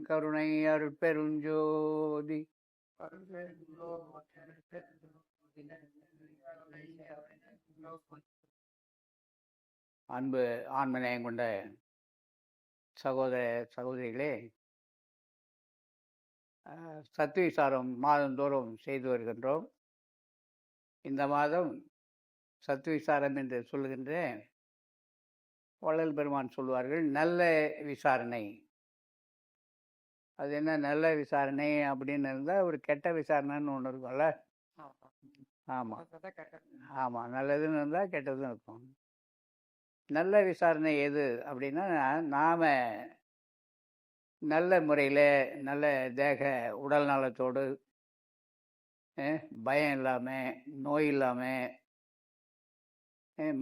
கருணை அருட்பெருஞ்சோதி. அன்பு ஆன்மநேயம் கொண்ட சகோதர சகோதரிகளே, சத்விசாரம் மாதந்தோறும் செய்து வருகின்றோம். இந்த மாதம் சத்விசாரம் என்று சொல்லுகின்ற வள்ளல் பெருமான் சொல்வார்கள், நல்ல விசாரணை. அது என்ன நல்ல விசாரணை அப்படின்னு இருந்தால், ஒரு கெட்ட விசாரணைன்னு ஒன்று இருக்கும்ல. ஆமாம் ஆமாம், நல்லதுன்னு இருந்தால் கெட்டதுன்னு இருக்கும். நல்ல விசாரணை எது அப்படின்னா, நாம் நல்ல முறையில் நல்ல தேக உடல் நலத்தோடு, பயம் இல்லாமல், நோய் இல்லாமல்,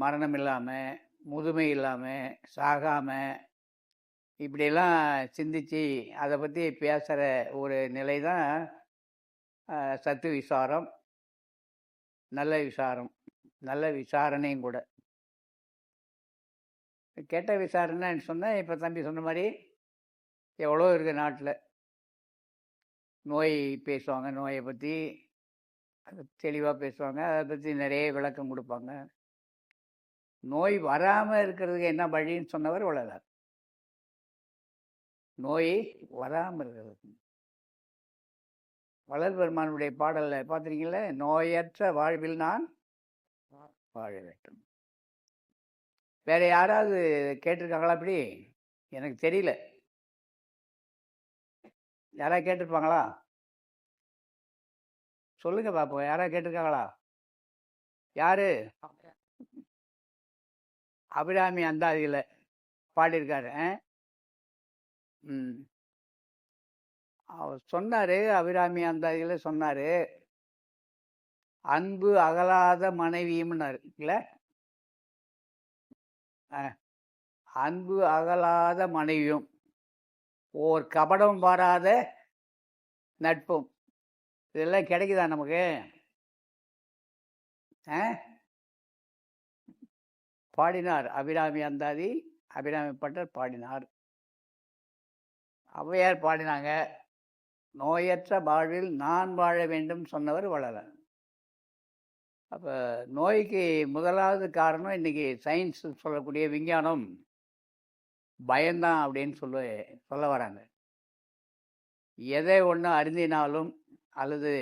மரணம் இல்லாமல், முதுமை இல்லாமல், சாகாமல், இப்படியெல்லாம் சிந்தித்து அதை பற்றி பேசுகிற ஒரு நிலை தான் சத்து விசாரம், நல்ல விசாரம், நல்ல விசாரணையும் கூட. கெட்ட விசாரணைன்னு சொன்னால், இப்போ தம்பி சொன்ன மாதிரி எவ்வளோ இருக்குது நாட்டில். நோய் பேசுவாங்க, நோயை பற்றி தெளிவாக பேசுவாங்க, அதை பற்றி நிறைய விளக்கம் கொடுப்பாங்க. நோய் வராமல் இருக்கிறதுக்கு என்ன வழின்னு சொன்னவர் வள்ளலார். நோய் வராமல் இருக்கிறது வள்ளல் பெருமானுடைய பாடலில் பார்த்துருக்கீங்களே, நோயற்ற வாழ்வில் நான் வாழ வேண்டும். வேற யாராவது கேட்டிருக்காங்களா? அப்படி எனக்கு தெரியல. யாராவது கேட்டிருப்பாங்களா? சொல்லுங்க பாப்போம், யாராவது கேட்டிருக்காங்களா? யாரு? அபிராமி அந்தாதியில் பாடியிருக்காரு. அவர் சொன்னார், அபிராமி அந்தாதியில் சொன்னார், அன்பு அகலாத மனைவியும்னாரு இல்லை. அன்பு அகலாத மனைவியும், ஓர் கபடம் வராத நட்பும். இதெல்லாம் கிடைக்குதா நமக்கு? பாடினார் அபிராமி அந்தாதி, அபிராமி பட்டர் பாடினார். ஔவையார் பாடினாங்க, நோயற்ற வாழ்வில் நான் வாழ வேண்டும் சொன்னவர் வள்ளலார். அப்போ நோய்க்கு முதலாவது காரணம் இன்றைக்கி சயின்ஸ் சொல்லக்கூடிய விஞ்ஞானம் பயம்தான் அப்படின்னு சொல்ல வராங்க. எதை ஒன்று அருந்தினாலும் அல்லது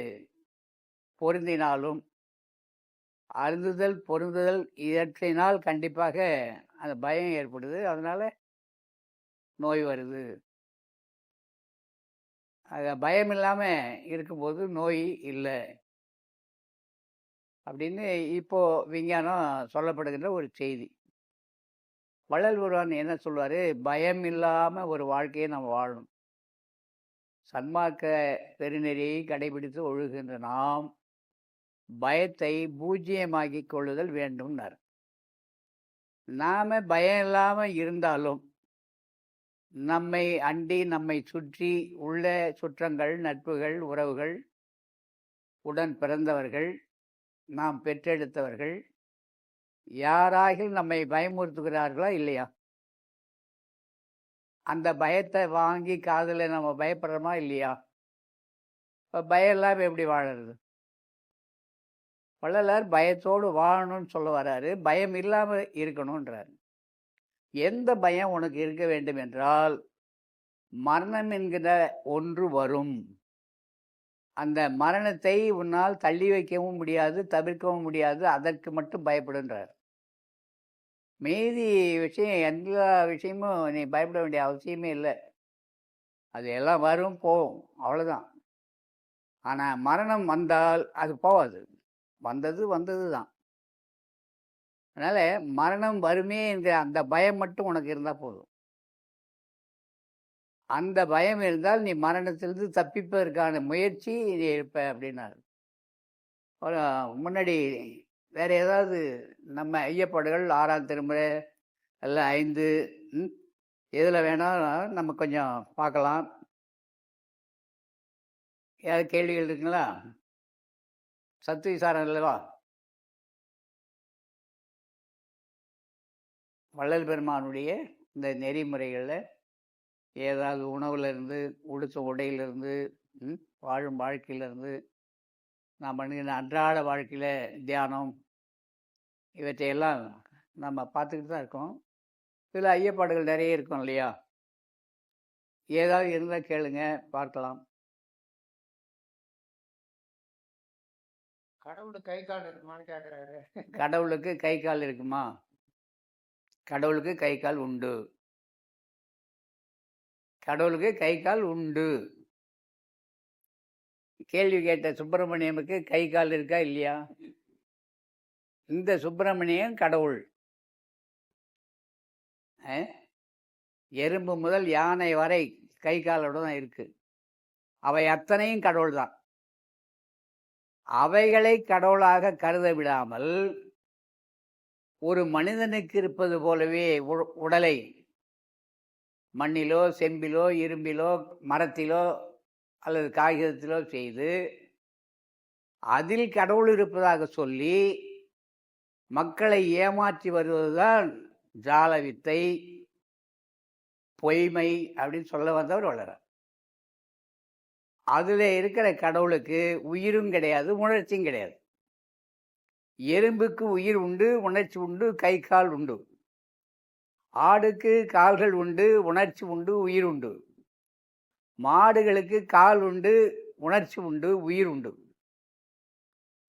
பொருந்தினாலும், அருந்துதல் பொருந்துதல் இவற்றினால் கண்டிப்பாக அந்த பயம் ஏற்படுது, அதனால் நோய் வருது. பயம் இல்லாமல் இருக்கும்போது நோய் இல்லை அப்படின்னு இப்போது விஞ்ஞானம் சொல்லப்படுகின்ற ஒரு செய்தி. வள்ளல் பெருமான் என்ன சொல்வார்? பயம் இல்லாமல் ஒரு வாழ்க்கையை நம்ம வாழணும். சன்மார்க்க பெருநெறியை கடைபிடித்து ஒழுகின்ற நாம் பயத்தை பூஜ்ஜியமாக்கி கொள்ளுதல் வேண்டும்னார். நாம் பயம் இல்லாமல் இருந்தாலும் நம்மை அண்டி நம்மை சுற்றி உள்ள சுற்றங்கள், நட்புகள், உறவுகள், உடன் பிறந்தவர்கள், நாம் பெற்றெடுத்தவர்கள் யாராக நம்மை பயமுறுத்துகிறார்களா இல்லையா? அந்த பயத்தை வாங்கி காதில் நம்ம பயப்படுறோமா இல்லையா? இப்போ பயம் இல்லாமல் எப்படி வாழறது? வள்ளலார் பயத்தோடு வாழணும்னு சொல்ல வர்றாரு, பயம் இல்லாமல் இருக்கணுன்றார். எந்த பயம் உனக்கு இருக்க வேண்டும் என்றால், மரணம் என்கிற ஒன்று வரும். அந்த மரணத்தை உன்னால் தள்ளி வைக்கவும் முடியாது, தவிர்க்கவும் முடியாது, அதற்கு மட்டும் பயப்படுன்றார். மீதி விஷயம், எல்லா விஷயமும் நீ பயப்பட வேண்டிய அவசியமே இல்லை. அது எல்லாம் வரும் போகும், அவ்வளோதான். ஆனால் மரணம் வந்தால் அது போகாது, வந்தது தான். அதனால் மரணம் வருமே என்கிற அந்த பயம் மட்டும் உனக்கு இருந்தால் போதும். அந்த பயம் இருந்தால் நீ மரணத்திலிருந்து தப்பிப்பதற்கான முயற்சி நீ இருப்ப அப்படின்னாரு. முன்னாடி வேறு ஏதாவது நம்ம ஐயப்பாடுகள் 6ஆம் திருமுறை எல்லாம் 5 எதில் வேணாலும் நம்ம கொஞ்சம் பார்க்கலாம். ஏதாவது கேள்விகள் இருக்குங்களா? சத்து விசாரம் இல்லவா? வள்ளல் பெருமானுடைய இந்த நெறிமுறைகளில் ஏதாவது உணவுலேருந்து, உடுத்தும் உடையிலிருந்து, வாழும் வாழ்க்கையிலேருந்து, நாம் பண்ணுகிற அன்றாட வாழ்க்கையில் தியானம், இவற்றையெல்லாம் நம்ம பார்த்துக்கிட்டு தான் இருக்கோம். இதில் ஐயப்பாடுகள் நிறைய இருக்கும் இல்லையா? ஏதாவது இருந்தால் கேளுங்க, பார்க்கலாம். கடவுளுக்கு கை கால் இருக்குமான்னு கேட்குறாரு. கடவுளுக்கு கை கால் இருக்குமா? கடவுளுக்கு கை கால் உண்டு. கடவுளுக்கு கை கால் உண்டு. கேள்வி கேட்ட சுப்பிரமணியமுக்கு கை கால் இருக்கா இல்லையா? இந்த சுப்பிரமணியம் கடவுள். எறும்பு முதல் யானை வரை கை காலோட தான் இருக்கு. அவை அத்தனையும் கடவுள் தான். அவைகளை கடவுளாக கருத விடாமல் ஒரு மனிதனுக்கு இருப்பது போலவே உடலை மண்ணிலோ, செம்பிலோ, இரும்பிலோ, மரத்திலோ அல்லது காகிதத்திலோ செய்து அதில் கடவுள் இருப்பதாக சொல்லி மக்களை ஏமாற்றி வருவதுதான் ஜால வித்தை, பொய்மை அப்படின்னு சொல்ல வந்தவர் வளரார். அதில் இருக்கிற கடவுளுக்கு உயிரும் கிடையாது, உணர்ச்சியும் கிடையாது. எறும்புக்கு உயிர் உண்டு, உணர்ச்சி உண்டு, கை கால் உண்டு. ஆடுக்கு கால்கள் உண்டு, உணர்ச்சி உண்டு, உயிர் உண்டு. மாடுகளுக்கு கால் உண்டு, உணர்ச்சி உண்டு, உயிர் உண்டு.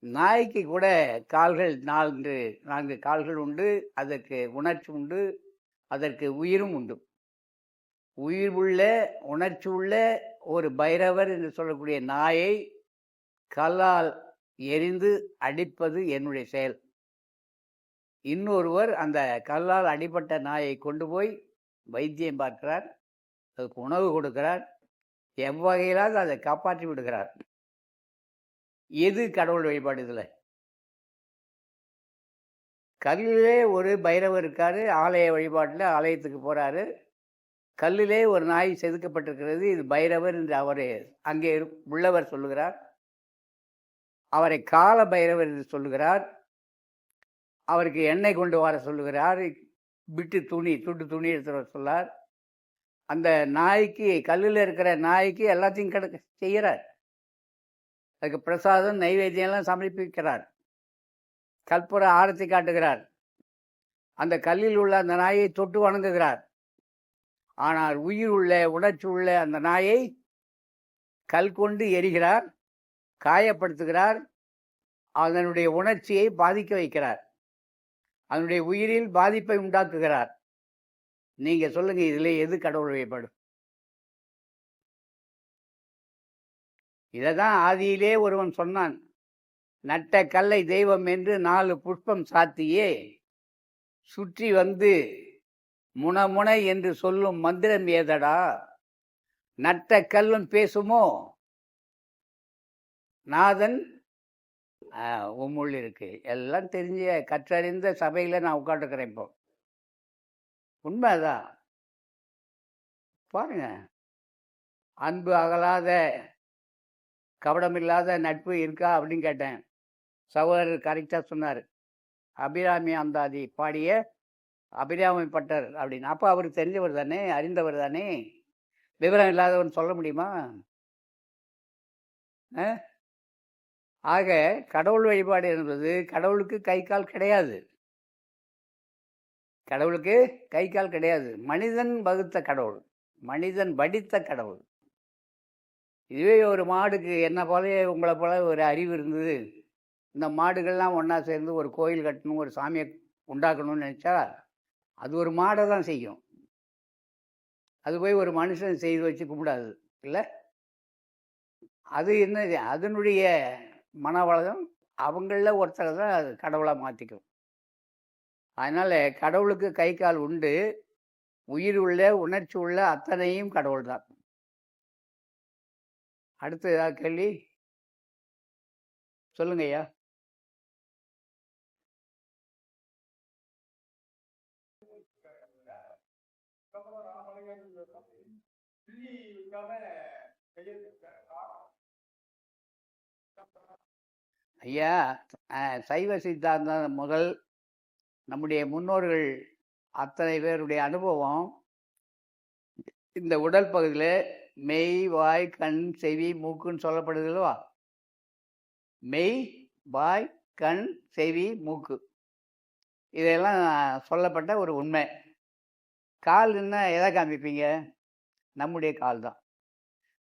நாய்க்கு கூட கால்கள் 4 கால்கள் உண்டு, அதற்கு உணர்ச்சி உண்டு, அதற்கு உயிரும் உண்டு. உயிர் உள்ள, உணர்ச்சி உள்ள ஒரு பைரவர் என்று சொல்லக்கூடிய நாயை கல்லால் எரிந்து அடிப்பது என்னுடைய செயல். இன்னொருவர் அந்த கல்லால் அடிப்பட்ட நாயை கொண்டு போய் வைத்தியம் பார்க்கிறார், அதுக்கு உணவு கொடுக்கிறார், எவ்வகையிலாவது அதை காப்பாற்றி விடுகிறார். எது கடவுள் வழிபாடு? இதில் கல்லிலே ஒரு பைரவர் இருக்காரு, ஆலய வழிபாட்டில் ஆலயத்துக்கு போகிறாரு. கல்லிலே ஒரு நாய் செதுக்கப்பட்டிருக்கிறது, இது பைரவர் என்று அவர் அங்கே உள்ளவர் சொல்லுகிறார். அவரை கால பைரவர் என்று சொல்லுகிறார். அவருக்கு எண்ணெய் கொண்டு வர சொல்லுகிறார், விட்டு துண்டு துணி எடுத்து வர சொல்லார். அந்த நாய்க்கு, கல்லில் இருக்கிற நாய்க்கு எல்லாத்தையும் செய்கிறார். அதுக்கு பிரசாதம், நைவேத்தியம்லாம் சமர்ப்பிக்கிறார். கற்பூர ஆரத்தி காட்டுகிறார். அந்த கல்லில் உள்ள அந்த நாயை தொட்டு வணங்குகிறார். ஆனால் உயிர் உள்ள, உணர்ச்சி உள்ள அந்த நாயை கல் கொண்டு எரிகிறார், காயப்படுத்துகிறார், அதனுடைய உணர்ச்சியை பாதிக்க வைக்கிறார், அதனுடைய உயிரில் பாதிப்பை உண்டாக்குகிறார். நீங்க சொல்லுங்க, இதுல எது கடவுள் வழிபாடு? இதைதான் ஆதியிலே ஒருவன் சொன்னான், நட்ட கல்லை தெய்வம் என்று 4 புஷ்பம் சாத்தியே சுற்றி வந்து முனை என்று சொல்லும் மந்திரம் ஏதடா, நட்ட கல்லும் பேசுமோ நாதன் உம்முள் இருக்கு. எல்லாம் தெரிஞ்ச கற்றறிந்த சபையில நான் உட்காந்துக்கிறேன். இப்போ உண்மைதான் பாருங்க. அன்பு அகலாத, கபடமில்லாத நட்பு இருக்கா அப்படின்னு கேட்டேன். சகோதரர் கரெக்டாக சொன்னார். அபிராமி அந்தாதி பாடிய அபிராமி பட்டர் அப்படின்னு. அப்போ அவருக்கு தெரிஞ்சவர் தானே, அறிந்தவர் தானே. விவரம் இல்லாதவன் சொல்ல முடியுமா? ஆக கடவுள் வழிபாடு என்பது கடவுளுக்கு கை கால் கிடையாது. கடவுளுக்கு கை கால் கிடையாது. மனிதன் வகுத்த கடவுள், மனிதன் வடித்த கடவுள். இதுவே ஒரு மாடுக்கு என்ன போல உங்களை போல ஒரு அறிவு இருந்தது, இந்த மாடுகள்லாம் ஒன்றா சேர்ந்து ஒரு கோயில் கட்டணும், ஒரு சாமியை உண்டாக்கணும்னு நினச்சா அது ஒரு மாடை தான் செய்யும். அது போய் ஒரு மனுஷன் செய்து வச்சு கும்பிடாது இல்லை. அது என்ன, அதனுடைய மனவளம் அவங்களில் ஒருத்தர் தான் அது கடவுளாக மாற்றிக்கும். அதனால் கடவுளுக்கு கை கால் உண்டு, உயிர் உள்ள, உணர்ச்சி உள்ள அத்தனையும் கடவுள் தான். அடுத்து ஏதாவது கேள்வி சொல்லுங்க ஐயா. ஐயா, சைவ சித்தாந்தம் முதல் நம்முடைய முன்னோர்கள் அத்தனை பேருடைய அனுபவம் இந்த உடல் பகுதியில் மெய், வாய், கண், செவி, மூக்குன்னு சொல்லப்படுது இல்லவா? மெய், வாய், கண், செவி, மூக்கு, இதெல்லாம் சொல்லப்பட்ட ஒரு உண்மை. கால்னா எதை காமிப்பீங்க? நம்முடைய கால் தான்.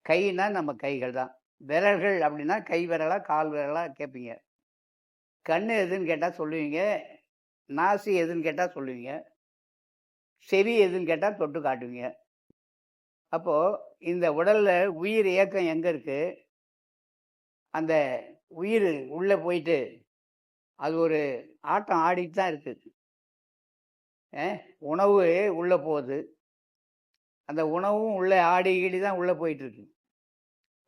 கைனா நம்ம கைகள் தான். விரல்கள் அப்படின்னா கை விரலா கால் விரலா கேட்பீங்க. கண் எதுன்னு கேட்டால் சொல்லுவீங்க. நாசி எதுன்னு கேட்டால் சொல்லுவீங்க. செவி எதுன்னு கேட்டால் தொட்டு காட்டுவீங்க. அப்போது இந்த உடலில் உயிர் இயக்கம் எங்கே இருக்குது? அந்த உயிர் உள்ளே போயிட்டு அது ஒரு ஆட்டம் ஆடிட்டு தான் இருக்குது. உணவு உள்ளே போகுது, அந்த உணவும் உள்ளே ஆடி கீடி தான் உள்ளே போயிட்டுருக்கு.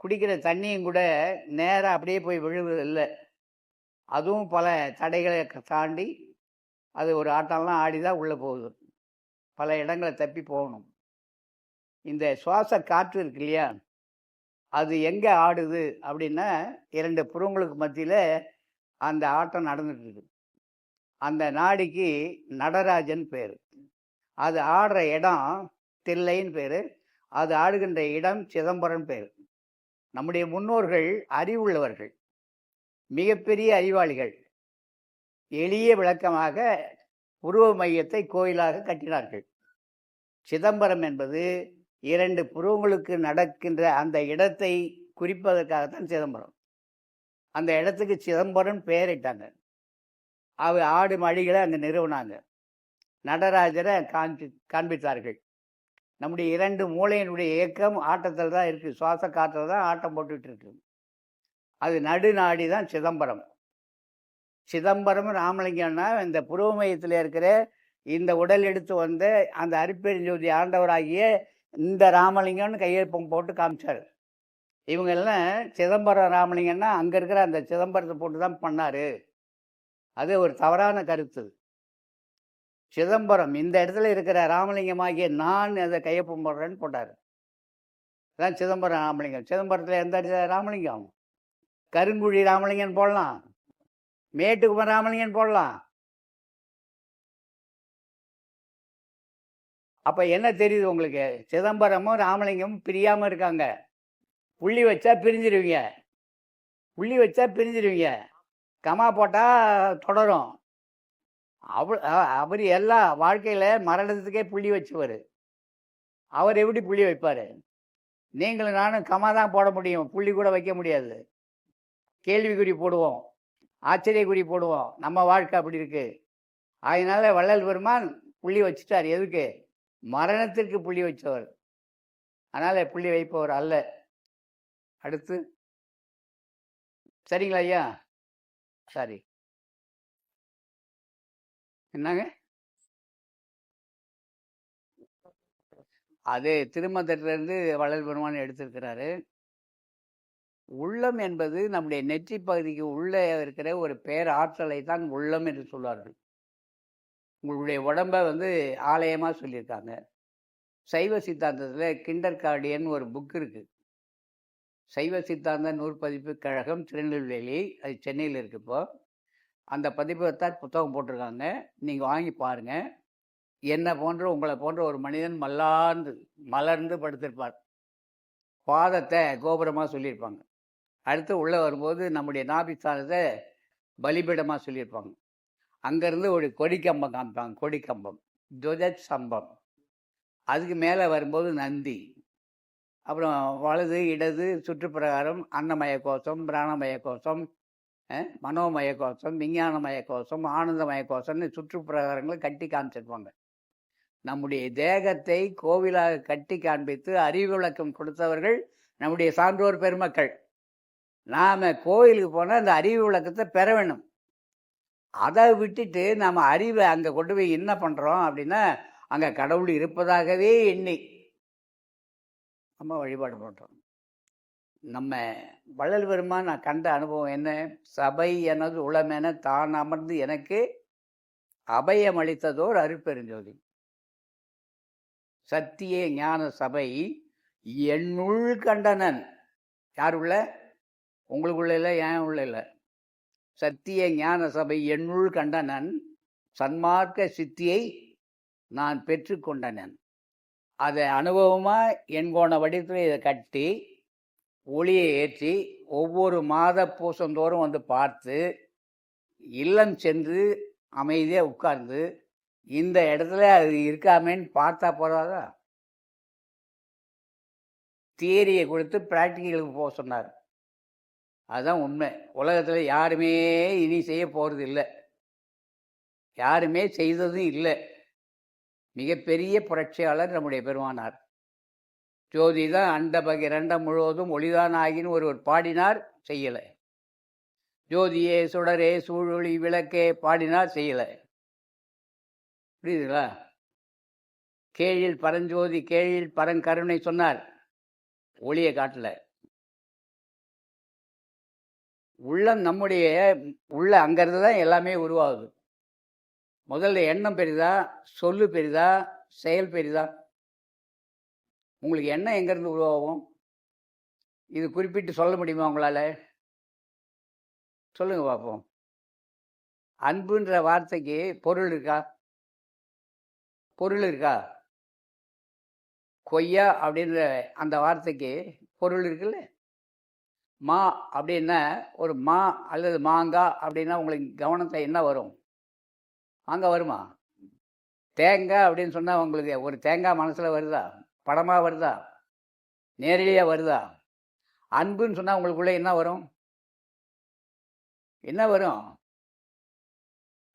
குடிக்கிற தண்ணியும் கூட நேராக அப்படியே போய் விழுவது இல்லை. அதுவும் பல தடைகளை தாண்டி அது ஒரு ஆட்டம்லாம் ஆடி தான் உள்ளே போகுது. பல இடங்களை தப்பி போகணும். இந்த சுவாச காற்று இருக்கு இல்லையா, அது எங்கே ஆடுது அப்படின்னா 2 புறங்களுக்கு மத்தியில் அந்த ஆட்டம் நடந்துட்டு இருக்கு. அந்த நாடிக்கு நடராஜன் பேர். அது ஆடுற இடம் தில்லைன்னு பேர். அது ஆடுகின்ற இடம் சிதம்பரம் பேர். நம்முடைய முன்னோர்கள் அறிவுள்ளவர்கள், மிகப்பெரிய அறிவாளிகள். எளிய விளக்கமாக உருவ மையத்தை கோயிலாக கட்டினார்கள். சிதம்பரம் என்பது 2 புருவங்களுக்கு நடக்கின்ற அந்த இடத்தை குறிப்பதற்காகத்தான் சிதம்பரம். அந்த இடத்துக்கு சிதம்பரம் பெயரிட்டாங்க. ஆடு மழிகளை அங்கே நிறுவனாங்க. நடராஜரை காண்பித்தார்கள். நம்முடைய 2 மூளையினுடைய இயக்கம் ஆட்டத்தில் தான் இருக்குது. சுவாச காற்றில் தான் ஆட்டம் போட்டுட்டு இருக்கு. அது நடுநாடி தான் சிதம்பரம். சிதம்பரம் ராமலிங்கம்னா இந்த புருவ மையத்தில் இருக்கிற இந்த உடல் எடுத்து வந்த அந்த அருட்பெருஞ்சோதி ஆண்டவராகிய இந்த ராமலிங்கம்னு கையெழுப்பம் போட்டு காமிச்சார். இவங்க எல்லாம் சிதம்பரம் ராமலிங்கம்னா அங்கே இருக்கிற அந்த சிதம்பரத்தை போட்டு தான் பண்ணார். அது ஒரு தவறான கருத்து. சிதம்பரம் இந்த இடத்துல இருக்கிற ராமலிங்கமாகிய நான் அதை கையொப்பம் போடுறேன்னு போட்டார். அதான் சிதம்பரம் ராமலிங்கம். சிதம்பரத்தில் எந்த ராமலிங்கம்? கருங்குழி ராமலிங்கன் போடலாம், மேட்டுக்குமர் ராமலிங்கன் போடலாம். அப்போ என்ன தெரியுது உங்களுக்கு? சிதம்பரமும் ராமலிங்கமும் பிரியாமல் இருக்காங்க. புள்ளி வச்சா பிரிஞ்சிருவீங்க, புள்ளி வச்சா பிரிஞ்சிருவீங்க, கமா போட்டால் தொடரும். அவர் எல்லா வாழ்க்கையில் மரணத்துக்கே புள்ளி வச்சுவார். அவர் எப்படி புள்ளி வைப்பார்? நீங்களும் நானும் கமா தான் போட முடியும், புள்ளி கூட வைக்க முடியாது. கேள்விக்குறி போடுவோம், ஆச்சரியக்குறி போடுவோம். நம்ம வாழ்க்கை அப்படி இருக்கு. அதனால வள்ளல் பெருமான் புள்ளி வச்சுட்டார். எதுக்கு? மரணத்திற்கு புள்ளி வச்சவர். அதனால் புள்ளி வைப்பவர் அல்ல. அடுத்து சரிங்களா ஐயா? சரி, என்னங்க அது திருமந்திரத்திலிருந்து வள்ளல் பெருமான் எடுத்திருக்கிறாரு. உள்ளம் என்பது நம்முடைய நெற்றி பகுதிக்கு உள்ளே இருக்கிற ஒரு பேராற்றலை தான் உள்ளம் என்று சொல்வார்கள். உங்களுடைய உடம்பை ஆலயமாக சொல்லியிருக்காங்க. சைவ சித்தாந்தத்தில் கிண்டர் ஒரு புக் இருக்குது. சைவ சித்தாந்த நூற்பதிப்பு கழகம் திருநெல்வேலி, அது சென்னையில் இருக்கு. இப்போ அந்த பதிப்பை தான் புத்தகம் போட்டிருக்காங்க. நீங்கள் வாங்கி பாருங்கள். என்னை போன்ற உங்களை போன்ற ஒரு மனிதன் மலர்ந்து படுத்திருப்பார். பாதத்தை கோபுரமாக சொல்லியிருப்பாங்க. அடுத்து உள்ளே வரும்போது நம்முடைய நாபிஸ்தானத்தை பலிபீடமாக சொல்லியிருப்பாங்க. அங்கேருந்து ஒரு கொடிக்கம்பம் காமிப்பாங்க. கொடிக்கம்பம், துவஜ சம்பம். அதுக்கு மேலே வரும்போது நந்தி. அப்புறம் வலது இடது சுற்றுப்பிரகாரம் அன்னமய கோஷம், பிராணமய கோஷம், மனோமய கோஷம், விஞ்ஞானமய கோஷம், ஆனந்தமய கோஷம்னு சுற்றுப்பிரகாரங்களை கட்டி காமிச்சிருப்பாங்க. நம்முடைய தேகத்தை கோவிலாக கட்டி காண்பித்து அறிவு விளக்கம் கொடுத்தவர்கள் நம்முடைய சான்றோர் பெருமக்கள். நாம் கோயிலுக்கு போனால் அந்த அறிவு விளக்கத்தை பெற வேணும். அதை விட்டுட்டு நம்ம அறிவை அங்கே கொண்டு போய் என்ன பண்ணுறோம் அப்படின்னா, அங்கே கடவுள் இருப்பதாகவே எண்ணி நம்ம வழிபாடு பண்ணுறோம். நம்ம வள்ளல் பெருமான் நான் கண்ட அனுபவம் என்ன? சபை எனது உளமென தான் அமர்ந்து எனக்கு அபயம் அளித்ததோர் அருட்பெருஞ்சோதி. சத்திய ஞான சபை என்னுள் கண்டனன். யார் உள்ள? உங்களுக்குள்ள இல்லை, ஏன் உள்ள இல்லை. சத்திய ஞான சபை என்னுள் கண்டனன், சன்மார்க்க சித்தியை நான் பெற்று கொண்டனன். அதை அனுபவமாக எண்கோண வடிவத்தில் இதை கட்டி ஒளியை ஏற்றி ஒவ்வொரு மாத பூசந்தோறும் வந்து பார்த்து இல்லம் சென்று அமைதியாக உட்கார்ந்து இந்த இடத்துல அது இருக்காமேன்னு பார்த்தா போதாதா? தியரியை கொடுத்து ப்ராக்டிக்கலுக்கு போக சொன்னார். அதுதான் உண்மை. உலகத்தில் யாருமே இனி செய்ய போகிறது இல்லை, யாருமே செய்ததும் இல்லை. மிகப்பெரிய புரட்சியாளர் நம்முடைய பெருமானார். ஜோதி தான் அண்ட பகிரண்டம் முழுவதும் ஒளிதான் ஆகின்னு ஒருவர் பாடினார், செய்யலை. ஜோதியே சுடரே சூழொளி விளக்கே பாடினார், செய்யலை. புரியுதுங்களா? கேழில் பரஞ்சோதி கேழில் பரங்கருணை சொன்னார், ஒளியை காட்டல. உள்ளம் நம்முடைய உள்ள அங்கிருந்து தான் எல்லாமே உருவாகுது. முதல்ல எண்ணம் பெரிதா, சொல்லு பெரிதா, செயல் பெரிதா? உங்களுக்கு எண்ணம் எங்கேருந்து உருவாகும்? இது குறிப்பிட்டு சொல்ல முடியுமா உங்களால்? சொல்லுங்க பார்ப்போம். அன்புன்ற வார்த்தைக்கு பொருள் இருக்கா? பொருள் இருக்கா? கொய்யா அப்படின்ற அந்த வார்த்தைக்கு பொருள் இருக்குல்ல? மா அப்படின்னா ஒரு மா அல்லது மாங்காய் அப்படின்னா உங்களுக்கு கவனத்தை என்ன வரும்? மாங்காய் வருமா? தேங்காய் அப்படின்னு சொன்னால் உங்களுக்கு ஒரு தேங்காய் மனசில் வருதா? படமாக வருதா? நேரடியாக வருதா? அன்புன்னு சொன்னால் உங்களுக்குள்ளே என்ன வரும்? என்ன வரும்?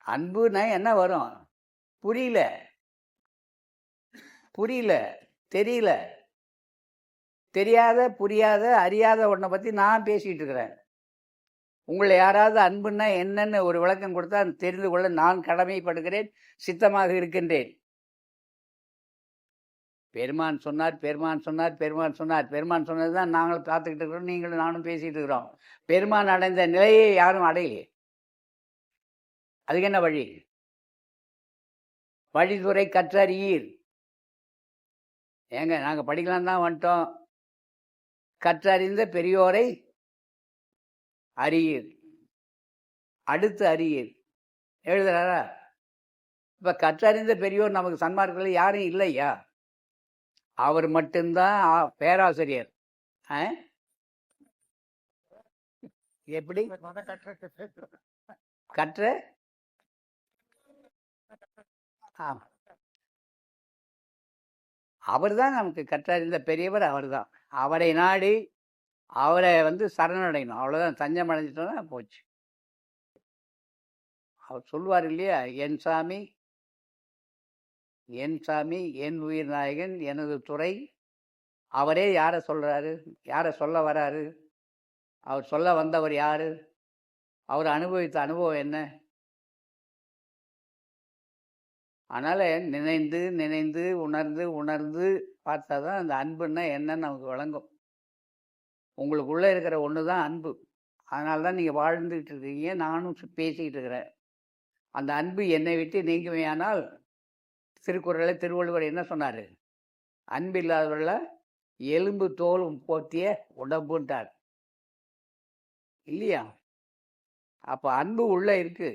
அன்புன்னா என்ன வரும்? புரியல, புரியல, தெரியல. தெரியாத, புரியாத, அறியாத ஒன்றை பற்றி நான் பேசிகிட்டு இருக்கிறேன். உங்களை யாராவது அன்புன்னா என்னன்னு ஒரு விளக்கம் கொடுத்தா தெரிந்து கொள்ள நான் கடமைப்படுகிறேன், சித்தமாக இருக்கின்றேன். பெருமான் சொன்னார், பெருமான் சொன்னார், பெருமான் சொன்னார். பெருமான் சொன்னது தான் நாங்களும் பார்த்துக்கிட்டு இருக்கிறோம், நீங்களும் நானும் பேசிகிட்டு இருக்கிறோம். பெருமான் அடைந்த நிலையை யாரும் அடையலையே. அதுக்கு என்ன வழி? வழிதுறை கற்றறியீர். ஏங்க நாங்கள் படிக்கலாம் தான் வந்துட்டோம். கற்றறிந்த பெரியோரை அறியீர், அடுத்து அறியீர் எழுதுறாரா? இப்போ கற்றறிந்த பெரியோர் நமக்கு சன்மார்க்கர்கள் யாரும் இல்லையா? அவர் மட்டும்தான் பேராசிரியர். எப்படி கற்ற? அவர் தான் நமக்கு கற்றறிந்த பெரியவர், அவர் தான். அவரை நாடி அவரை சரணடையணும், அவ்வளோதான். தஞ்சம் அடைஞ்சிட்டோன்னா போச்சு. அவர் சொல்லுவார் இல்லையா, என் சாமி என் சாமி என் உயிர் நாயகன் எனது துறை. அவரே யாரை சொல்கிறாரு? யாரை சொல்ல வராரு? அவர் சொல்ல வந்தவர் யார்? அவர் அனுபவித்த அனுபவம் என்ன? அதனால் நினைந்து நினைந்து உணர்ந்து உணர்ந்து பார்த்தா தான் அந்த அன்புன்னா என்னன்னு நமக்கு விளங்கும். உங்களுக்குள்ளே இருக்கிற ஒன்று தான் அன்பு. அதனால தான் நீங்கள் வாழ்ந்துக்கிட்டு இருக்கீங்க, நானும் பேசிக்கிட்டு இருக்கிறேன். அந்த அன்பு என்னை விட்டு நீங்குமையானால், திருக்குறளில் திருவள்ளுவர் என்ன சொன்னார்? அன்பு இல்லாதவர்கள எலும்பு தோலும் போத்திய உடம்புன்றார் இல்லையா? அப்போ அன்பு உள்ளே இருக்கு.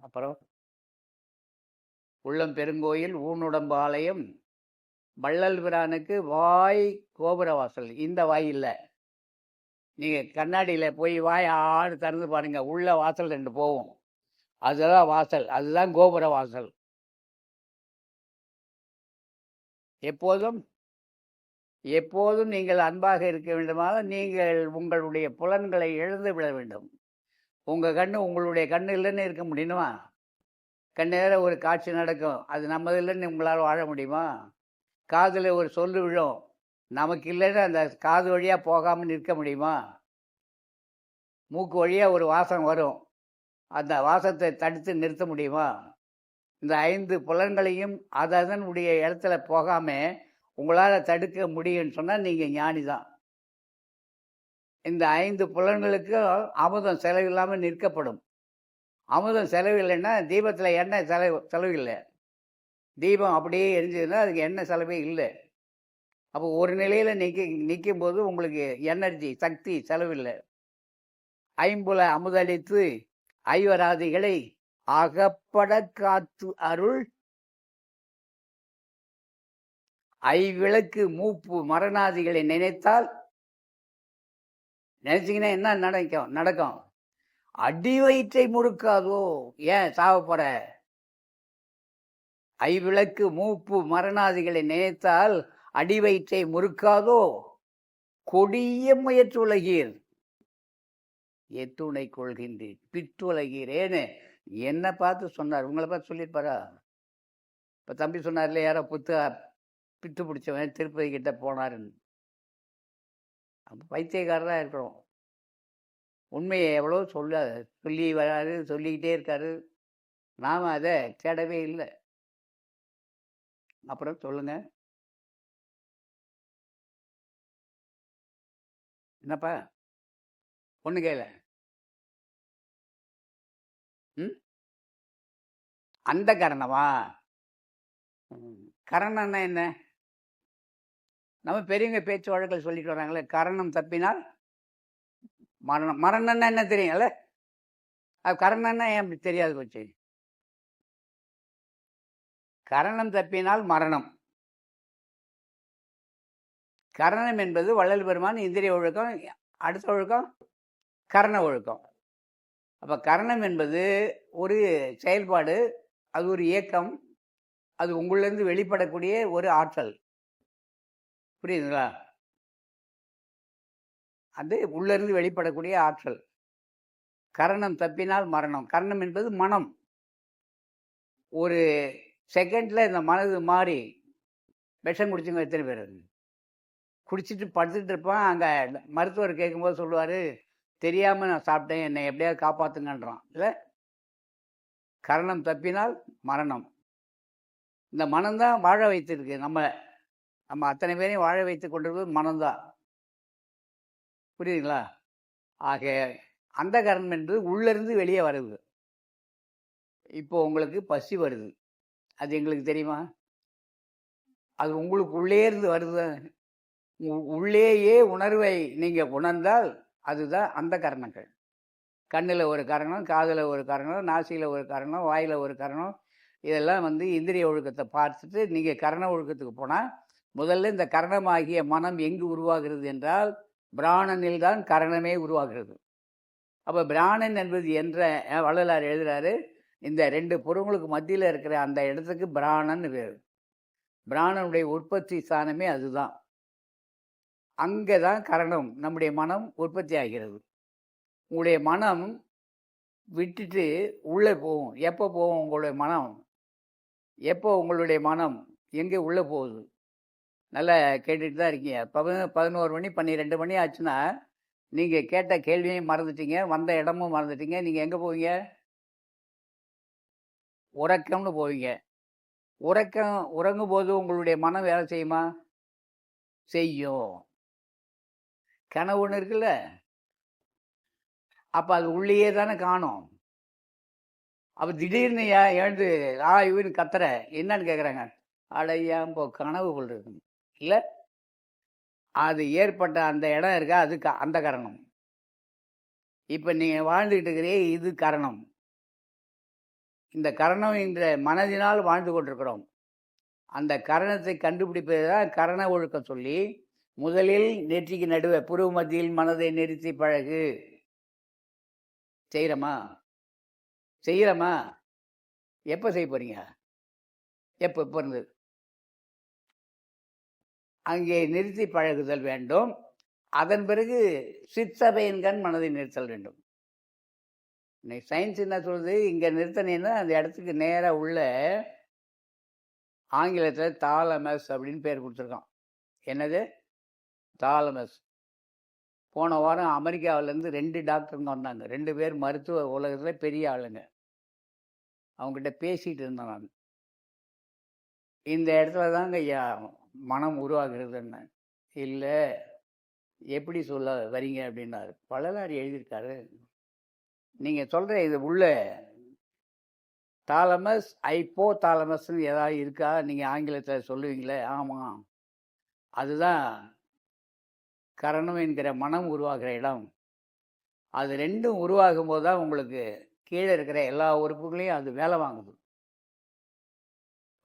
அப்புறம் உள்ளம் பெருங்கோயில் ஊனுடம்பு ஆலயம் வள்ளல் பிரானுக்கு வாய் கோபுரவாசல். இந்த வாய் இல்லை. நீங்கள் கண்ணாடியில் போய் வாய் ஆடு திறந்து பாருங்கள், உள்ள வாசல் 2 போகும். அதுதான் வாசல், அதுதான் கோபுர வாசல். எப்போதும் எப்போதும் நீங்கள் அன்பாக இருக்க வேண்டுமாக நீங்கள் உங்களுடைய புலன்களை இழந்து விட வேண்டும். உங்கள் கண்ணு உங்களுடைய கண்ணு இல்லைன்னு இருக்க முடியுமா? கண்ணேற ஒரு காட்சி நடக்கும், அது நம்மது இல்லைன்னு உங்களால் வாழ முடியுமா? காதில் ஒரு சொல்லு விழும், நமக்கு இல்லைன்னு அந்த காது வழியாக போகாமல் நிற்க முடியுமா? மூக்கு வழியாக ஒரு வாசம் வரும், அந்த வாசத்தை தடுத்து நிறுத்த முடியுமா? இந்த 5 புலன்களையும் அதனுடைய இடத்துல போகாமல் உங்களால் தடுக்க முடியும்னு சொன்னால் நீங்கள் ஞானி தான். இந்த 5 புலன்களுக்கு அமுதம் செலவில்லாமல் நிற்கப்படும். அமுதம் செலவில்லைன்னா தீபத்தில் எண்ணெய் செலவில்லை. தீபம் அப்படியே எரிஞ்சதுன்னா அதுக்கு எண்ணெய் செலவே இல்லை. அப்போ ஒரு நிலையில் நிற்கும்போது உங்களுக்கு எனர்ஜி, சக்தி செலவில்லை. 5 அமுதளித்து ஐவராதிகளை அகப்பட காத்து அருள் ஐவிளக்கு மூப்பு மரணாதிகளை நினைத்தால் நினைச்சீங்கன்னா என்ன நடக்கும்? அடி வயிற்றை முறுக்காதோ. ஏன் சாவ போற? ஐவிளக்கு மூப்பு மரணாதிகளை நினைத்தால் அடி வயிற்றை முறுக்காதோ. கொடிய முயற்றுலகீர் எத்துணை கொள்கின்றேன் பிற்றுலகீரேன்னு என்ன பார்த்து சொன்னார். உங்களை பார்த்து சொல்லியிருப்பாரா? இப்போ தம்பி சொன்னார்ல, யாரோ பித்து பிடிச்சவன் திருப்பதி கிட்ட போனாருன்னு. அப்போ பைத்தியக்காரராக இருக்கிறோம். உண்மையை எவ்வளோ சொல்லி வராரு, சொல்லிக்கிட்டே இருக்காரு. நாம் அதை தேடவே இல்லை. அப்புறம் சொல்லுங்க, என்னப்பா ஒன்று கேள. அந்த கரணமா? கரணம்னா என்ன? நம்ம பெரியவங்க பேச்சு வழக்கில் சொல்லிட்டு வராங்களே, கரணம் தப்பினால் மரணம். மரணம்னா என்ன தெரியுங்கல்ல? அது கரணம்னா ஏன் அப்படி தெரியாது போச்சு? கரணம் தப்பினால் மரணம். கரணம் என்பது வள்ளல் பெருமான் இந்திரிய ஒழுக்கம், அடுத்த ஒழுக்கம் கரண ஒழுக்கம். அப்போ கரணம் என்பது ஒரு செயல்பாடு, அது ஒரு இயக்கம், அது உங்களிலிருந்து வெளிப்படக்கூடிய ஒரு ஆற்றல். புரியுதுங்களா? அது உள்ளிருந்து வெளிப்படக்கூடிய ஆற்றல். கரணம் தப்பினால் மரணம். கரணம் என்பது மனம். ஒரு செகண்டில் இந்த மனது மாறி விஷம் குடிச்சுங்க எத்தனை பேர்? குடிச்சிட்டு படுத்துட்டு இருப்பான். அங்கே மருத்துவர் கேட்கும்போது சொல்லுவார், தெரியாமல் நான் சாப்பிட்டேன், என்னை எப்படியாவது காப்பாற்றுங்கன்றான். இல்லை, கரணம் தப்பினால் மரணம். இந்த மனம்தான் வாழ வைத்திருக்கு நம்ம அத்தனை பேரையும் வாழ வைத்து கொண்டிருப்பது மனம்தான். புரியுதுங்களா? ஆக அந்த கரணம் என்பது உள்ளிருந்து வெளியே வருது. இப்போ உங்களுக்கு பசி வருது, அது எங்களுக்கு தெரியுமா? அது உங்களுக்கு உள்ளே இருந்து வருது. உள்ளேயே உணர்வை நீங்கள் உணர்ந்தால் அதுதான் அந்த கரணங்கள். கண்ணில் ஒரு கரணம், காதில் ஒரு கரணம், நாசியில் ஒரு கரணம், வாயில் ஒரு கரணம். இதெல்லாம் இந்திரிய ஒழுக்கத்தை பார்த்துட்டு நீங்கள் கரண ஒழுக்கத்துக்கு போனால், முதல்ல இந்த கரணமாகிய மனம் எங்கு உருவாகிறது என்றால் பிராணனில் தான் கரணமே உருவாகிறது. அப்போ பிராணன் என்பது என்ற வள்ளலார் எழுதுகிறாரு, இந்த ரெண்டு புறங்களுக்கு மத்தியில் இருக்கிற அந்த இடத்துக்கு பிராணன் பேர். பிராணனுடைய உற்பத்தி ஸ்தானமே அதுதான். அங்கே தான் கரணம், நம்முடைய மனம் உற்பத்தி ஆகிறது. உங்களுடைய மனம் விட்டுட்டு உள்ளே போகும். எப்போ போகும் உங்களுடைய மனம்? எப்போ உங்களுடைய மனம் எங்கே உள்ளே போகுது? நல்லா கேட்டுட்டு தான் இருக்கீங்க. 11 மணி 12 மணி ஆச்சுன்னா நீங்கள் கேட்ட கேள்வியும் மறந்துட்டீங்க, வந்த இடமும் மறந்துட்டீங்க. நீங்கள் எங்கே போவீங்க? உறக்கம்னு போவீங்க. உறங்கும் போது உங்களுடைய மனம் வேலை செய்யுமா? செய்யும். கனவு ஒன்று இருக்குல்ல, அப்போ அது உள்ளேயே தானே காணும். அப்போ திடீர்னு எழுந்து இவனு கத்துற என்னன்னு கேட்குறாங்க. அடையாம் போ, கனவு கொள்றது இல்லை, அது ஏற்பட்ட அந்த இடம் இருக்கா, அது அந்த கரணம். இப்போ நீங்கள் வாழ்ந்துக்கிட்டு இருக்கிறே, இது கரணம். இந்த கரணம் என்ற மனதினால் வாழ்ந்து கொண்டிருக்கிறோம். அந்த கரணத்தை கண்டுபிடிப்பது தான் கரண ஒழுக்கம் சொல்லி, முதலில் நெற்றிக்கு நடுவே புருவ மத்தியில் மனதை நிறுத்தி பழகு. செய்கிறோமா? எப்போ செய்ய போறீங்க? எப்போ இருந்து அங்கே நிறுத்தி பழகுதல் வேண்டும். அதன் பிறகு சிற்சபையின்கண் மனதை நிறுத்தல் வேண்டும். இன்னைக்கு சயின்ஸ் என்ன சொல்லுது? இங்கே நிறுத்தினீங்கன்னா அந்த இடத்துக்கு நேராக உள்ள ஆங்கிலத்தில் தாலமஸ் அப்படின்னு பேர் கொடுத்துருக்கான். என்னது? தாலமஸ். போன வாரம் அமெரிக்காவிலேருந்து 2 டாக்டருங்க வந்தாங்க. 2 பேர் மருத்துவ உலகத்தில் பெரிய ஆளுங்க. அவங்ககிட்ட பேசிகிட்டு இருந்தேன் நான். இந்த இடத்துல தாங்க ஐயா மனம் உருவாகிறதுன்னு. இல்லை, எப்படி சொல்ல வரீங்க அப்படின்னாரு. வள்ளலார் எழுதியிருக்காரு. நீங்கள் சொல்கிற இது உள்ள தாலமஸ் ஐப்போ தாலமஸ்ன்னு ஏதாவது இருக்கா? நீங்கள் ஆங்கிலத்தில் சொல்லுவீங்களே. ஆமாம், அதுதான் கரணம் என்கிற மனம் உருவாகிற இடம். அது ரெண்டும் உருவாகும் போது தான் உங்களுக்கு கீழே இருக்கிற எல்லா உறுப்புகளையும் அது வேலை வாங்குது.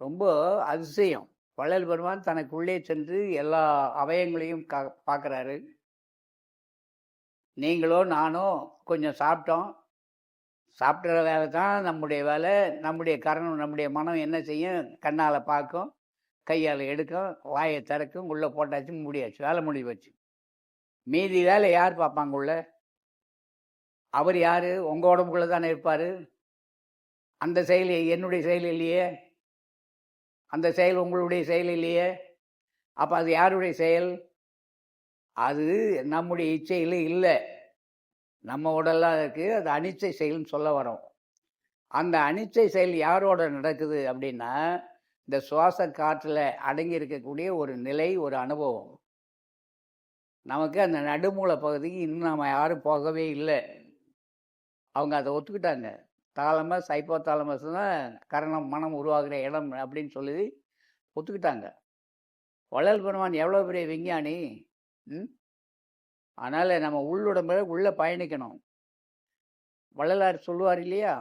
ரொம்ப அதிசயம். வள்ளல் பெருமான் தனக்குள்ளே சென்று எல்லா அவயங்களையும் பார்க்குறாரு. நீங்களோ நானோ கொஞ்சம் சாப்பிட்டோம். சாப்பிட்ற வேலை தான் நம்முடைய வேலை. நம்முடைய கரணம், நம்முடைய மனம் என்ன செய்யும்? கண்ணால் பார்க்கும், கையால் எடுக்கும், வாயை திறக்கும், உள்ளே போட்டாச்சு, மூடியாச்சு, வேலை முடிவு வச்சு. மீதி வேலை யார் பார்ப்பாங்க உள்ள? அவர் யார்? உங்கள் உடம்புக்குள்ளே தானே இருப்பார். அந்த செயல் என்னுடைய செயல் இல்லையே, அந்த செயல் உங்களுடைய செயல் இல்லையே. அப்போ அது யாருடைய செயல்? அது நம்முடைய இச்சையில் இல்லை, நம்ம உடல்லாம் இருக்குது. அது அனிச்சை செயல்னு சொல்ல வரோம். அந்த அனிச்சை செயல் யாரோட நடக்குது அப்படின்னா, இந்த சுவாச காற்றில் அடங்கி இருக்கக்கூடிய ஒரு நிலை, ஒரு அனுபவம். நமக்கு அந்த நடுமூல பகுதிக்கு இன்னும் நம்ம யாரும் போகவே இல்லை. அவங்க அதை ஒத்துக்கிட்டாங்க. தாலமஸ், ஹைப்போதாலமஸ் தான் கரணம், மனம் உருவாகிற இடம் அப்படின்னு சொல்லி ஒத்துக்கிட்டாங்க. வள்ளல் பெருமான் எவ்வளோ பெரிய விஞ்ஞானி. அதனால் நம்ம உள்ளுடம்புல உள்ளே பயணிக்கணும். வள்ளலார் சொல்லுவார் இல்லையா,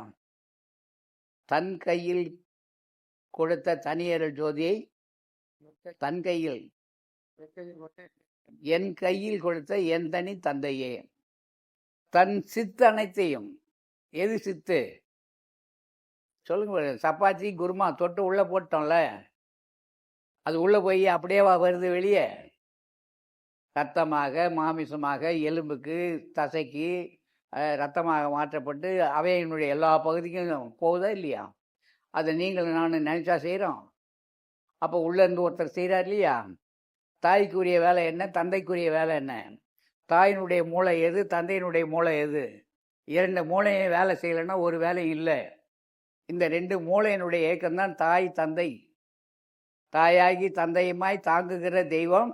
தன் கையில் கொடுத்த தனியரல் ஜோதியை தன் கையில், என் கையில் கொடுத்த என் தனி தந்தையே. தன் சித்து அனைத்தையும். எது சித்து? சொல்லுங்க. சப்பாத்தி குருமா தொட்டு உள்ளே போட்டோம்ல, அது உள்ளே போய் அப்படியே வருது வெளியே. ரத்தமாக, மாமிசமாக, எலும்புக்கு, தசைக்கு ரத்தமாக மாற்றப்பட்டு அவையினுடைய எல்லா பகுதிக்கும் போகுதா இல்லையா? அதை நீங்களும் நான் நினச்சா செய்கிறோம். அப்போ உள்ளேருந்து ஒருத்தர் செய்கிறார் இல்லையா? தாய்க்குரிய வேலை என்ன, தந்தைக்குரிய வேலை என்ன? தாயினுடைய மூளை எது, தந்தையினுடைய மூளை எது? இரண்டு மூளையும் வேலை செய்யலைன்னா ஒரு வேலையும் இல்லை. இந்த ரெண்டு மூளையினுடைய இயக்கம்தான் தாய் தந்தை. தாயாகி தந்தையுமாய் தாங்குகிற தெய்வம்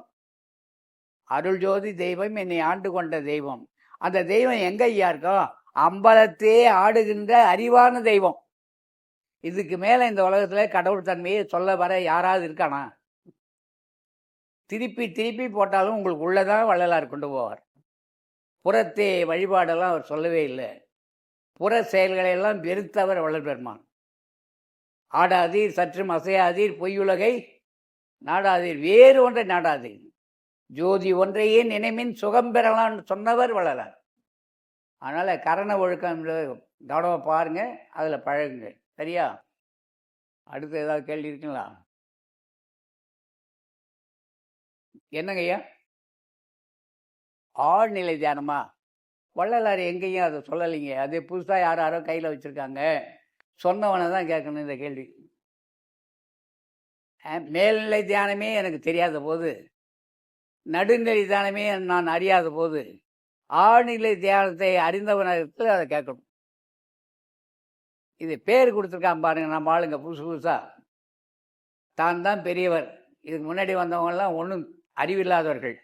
அருள் ஜோதி தெய்வம், என்னை ஆண்டு கொண்ட தெய்வம். அந்த தெய்வம் எங்க ஐயா இருக்கும்? அம்பலத்தே ஆடுகின்ற அறிவான தெய்வம். இதுக்கு மேலே இந்த உலகத்தில் கடவுள் தன்மையை சொல்ல வர யாராவது இருக்கானா? திருப்பி திருப்பி போட்டாலும் உங்களுக்கு உள்ளதான் வள்ளலார் கொண்டு போவார். புறத்தே வழிபாடெல்லாம் அவர் சொல்லவே இல்லை. புற செயல்களையெல்லாம் வெறுத்தவர் வள்ளல் பெருமான். ஆடாதீர், சற்றும் அசையாதீர், பொய்யுலகை நாடாதீர், வேறு ஒன்றை நாடாதீர், ஜோதி ஒன்றையே நினைமின் சுகம் பெறலான்னு சொன்னவர் வள்ளலார். அதனால் கரண ஒழுக்கம் கவனமாக பாருங்கள், அதில் பழகுங்க. சரியா? அடுத்து ஏதாவது கேள்வி இருக்குங்களா? என்னங்கய்யா? ஆழ்நிலை தியானமா? வள்ளலார் எங்கேயும் அதை சொல்லலைங்க. அது புதுசாக யாரோ கையில் வச்சுருக்காங்க. சொன்னவனை தான் கேட்கணும் இந்த கேள்வி. மேல்நிலை தியானமே எனக்கு தெரியாத போது, நடுநிலை தியானமே நான் அறியாத போது, ஆழ்நிலை தியானத்தை அறிந்தவனுக்கு அதை கேட்கணும். இது பேர் கொடுத்துருக்கான் பாருங்க, நம்ம ஆளுங்க புதுசு புதுசாக தான் பெரியவர். இதுக்கு முன்னாடி வந்தவங்கெல்லாம் ஒன்றும் அறிவில்லாதவர்கள்,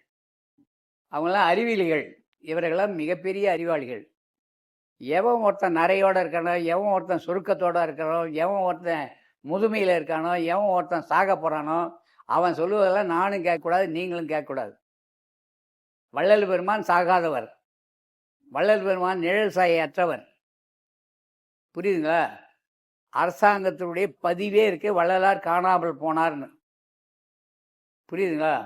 அவங்களாம் அறிவிலிகள். இவர்களெல்லாம் மிகப்பெரிய அறிவாளிகள். எவன் ஒருத்தன் நரையோடு இருக்கானோ, எவன் ஒருத்தன் சுருக்கத்தோடு இருக்கானோ, எவன் ஒருத்தன் முதுமையில் இருக்கானோ, எவன் ஒருத்தன் சாக போகிறானோ, அவன் சொல்லுவதெல்லாம் நானும் கேட்கக்கூடாது, நீங்களும் கேட்கக்கூடாது. வள்ளல் பெருமான் சாகாதவர். வள்ளல் பெருமான் நிழல் சாயை அற்றவர். புரியுதுங்களா? அரசாங்கத்தினுடைய பதிவே இருக்கு, வள்ளலார் காணாமல் போனார்னு. புரியுதுங்களா?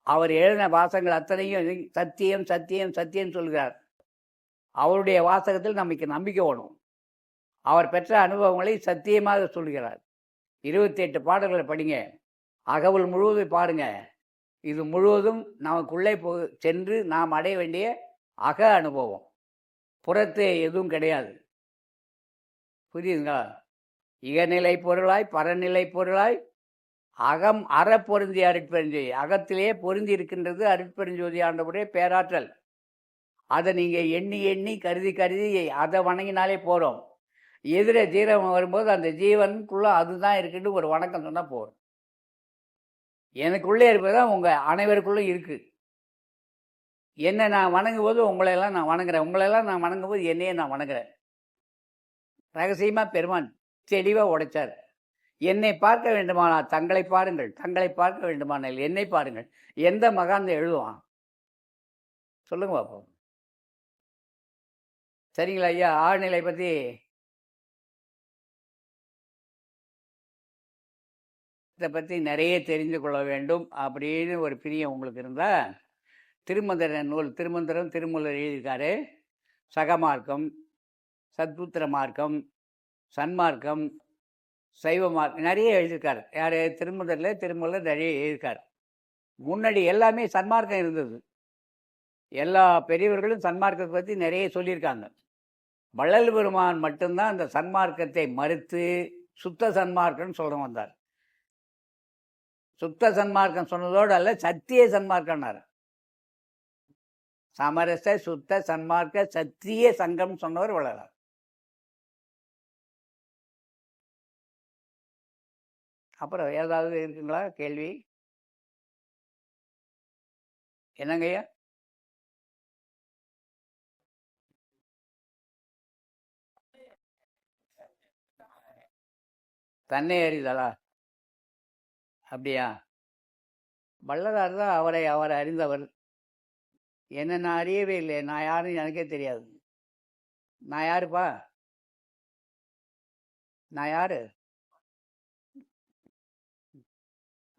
அவர் எழுதின வாசகங்கள் அத்தனையும் சத்தியம் சத்தியம் சத்தியம் சொல்கிறார். அவருடைய வாசகத்தில் நமக்கு நம்பிக்கை வேணும். அவர் பெற்ற அனுபவங்களை சத்தியமாக சொல்கிறார். 28 பாடல்களை படிங்க, அகவல் முழுவதும் பாருங்க. இது முழுவதும் நமக்குள்ளே சென்று நாம் அடைய வேண்டிய அக அனுபவம். புறத்தே எதுவும் கிடையாது. புரியுதுங்களா? இகநிலை பொருளாய் பரநிலை பொருளாய் அகம் அற பொருந்திய அருட்பெருஞ்சோதி. அகத்திலே பொருந்தி இருக்கின்றது அருட்பெருஞ்சோதி ஆண்டவருடைய பேராற்றல். அதை நீங்கள் எண்ணி எண்ணி கருதி கருதி அதை வணங்கினாலே போகிறோம். எதிர ஜீவன் வரும்போது அந்த ஜீவனுக்குள்ளே அதுதான் இருக்குன்னு ஒரு வணக்கம் சொன்னால் போதும். எனக்குள்ளே இருப்பதுதான் உங்கள் அனைவருக்குள்ளே இருக்குது. என்னை நான் வணங்கும் போது உங்களையெல்லாம் நான் வணங்குறேன், உங்களையெல்லாம் நான் வணங்கும் போது என்னையே நான் வணங்குறேன். ரகசியமாக பெருமான் தெளிவாக உடைச்சார். என்னை பார்க்க வேண்டுமானால் தங்களை பாருங்கள், தங்களை பார்க்க வேண்டுமானால் என்னை பாருங்கள். எந்த மகாந்த எழுதுவான் சொல்லுங்க பார்ப்போம். சரிங்களா ஐயா? ஆழ்நிலை பற்றி சன்மார்க்கத்தை பற்றி நிறைய தெரிந்து கொள்ள வேண்டும் அப்படின்னு ஒரு பிரியம் உங்களுக்கு இருந்தால், திருமந்திர நூல், திருமந்திரம் திருமூலர் எழுதியிருக்காரு. சகமார்க்கம், சத்புத்திர மார்க்கம், சன்மார்க்கம், சைவ மார்க்கம் நிறைய எழுதியிருக்காரு. யார்? திருமூலர் நிறைய எழுதியிருக்காரு. முன்னாடி எல்லாமே சன்மார்க்கம் இருந்தது. எல்லா பெரியவர்களும் சன்மார்க்கத்தை பற்றி நிறைய சொல்லியிருக்காங்க. வள்ளல் பெருமான் மட்டும்தான் அந்த சன்மார்க்கத்தை மறுத்து சுத்த சன்மார்க்கம்னு சொல்ல வந்தார். சுத்த சன்மார்க்கம் சொன்னதோடு அல்ல, சத்திய சன்மார்க்கம்னார். சமரச சுத்த சன்மார்க்க சத்திய சங்கம் சொன்னவர் வள்ளலார். அப்புறம் ஏதாவது இருக்குங்களா கேள்வி? என்னங்கய்யா? தன்னை அறிதலா? அப்படியா? வள்ளலார் தான் அவரை அறிந்தவர். என்ன நான் அறியவே இல்லை. நான் யாருன்னு எனக்கே தெரியாது. நான் யாருப்பா? நான் யாரு?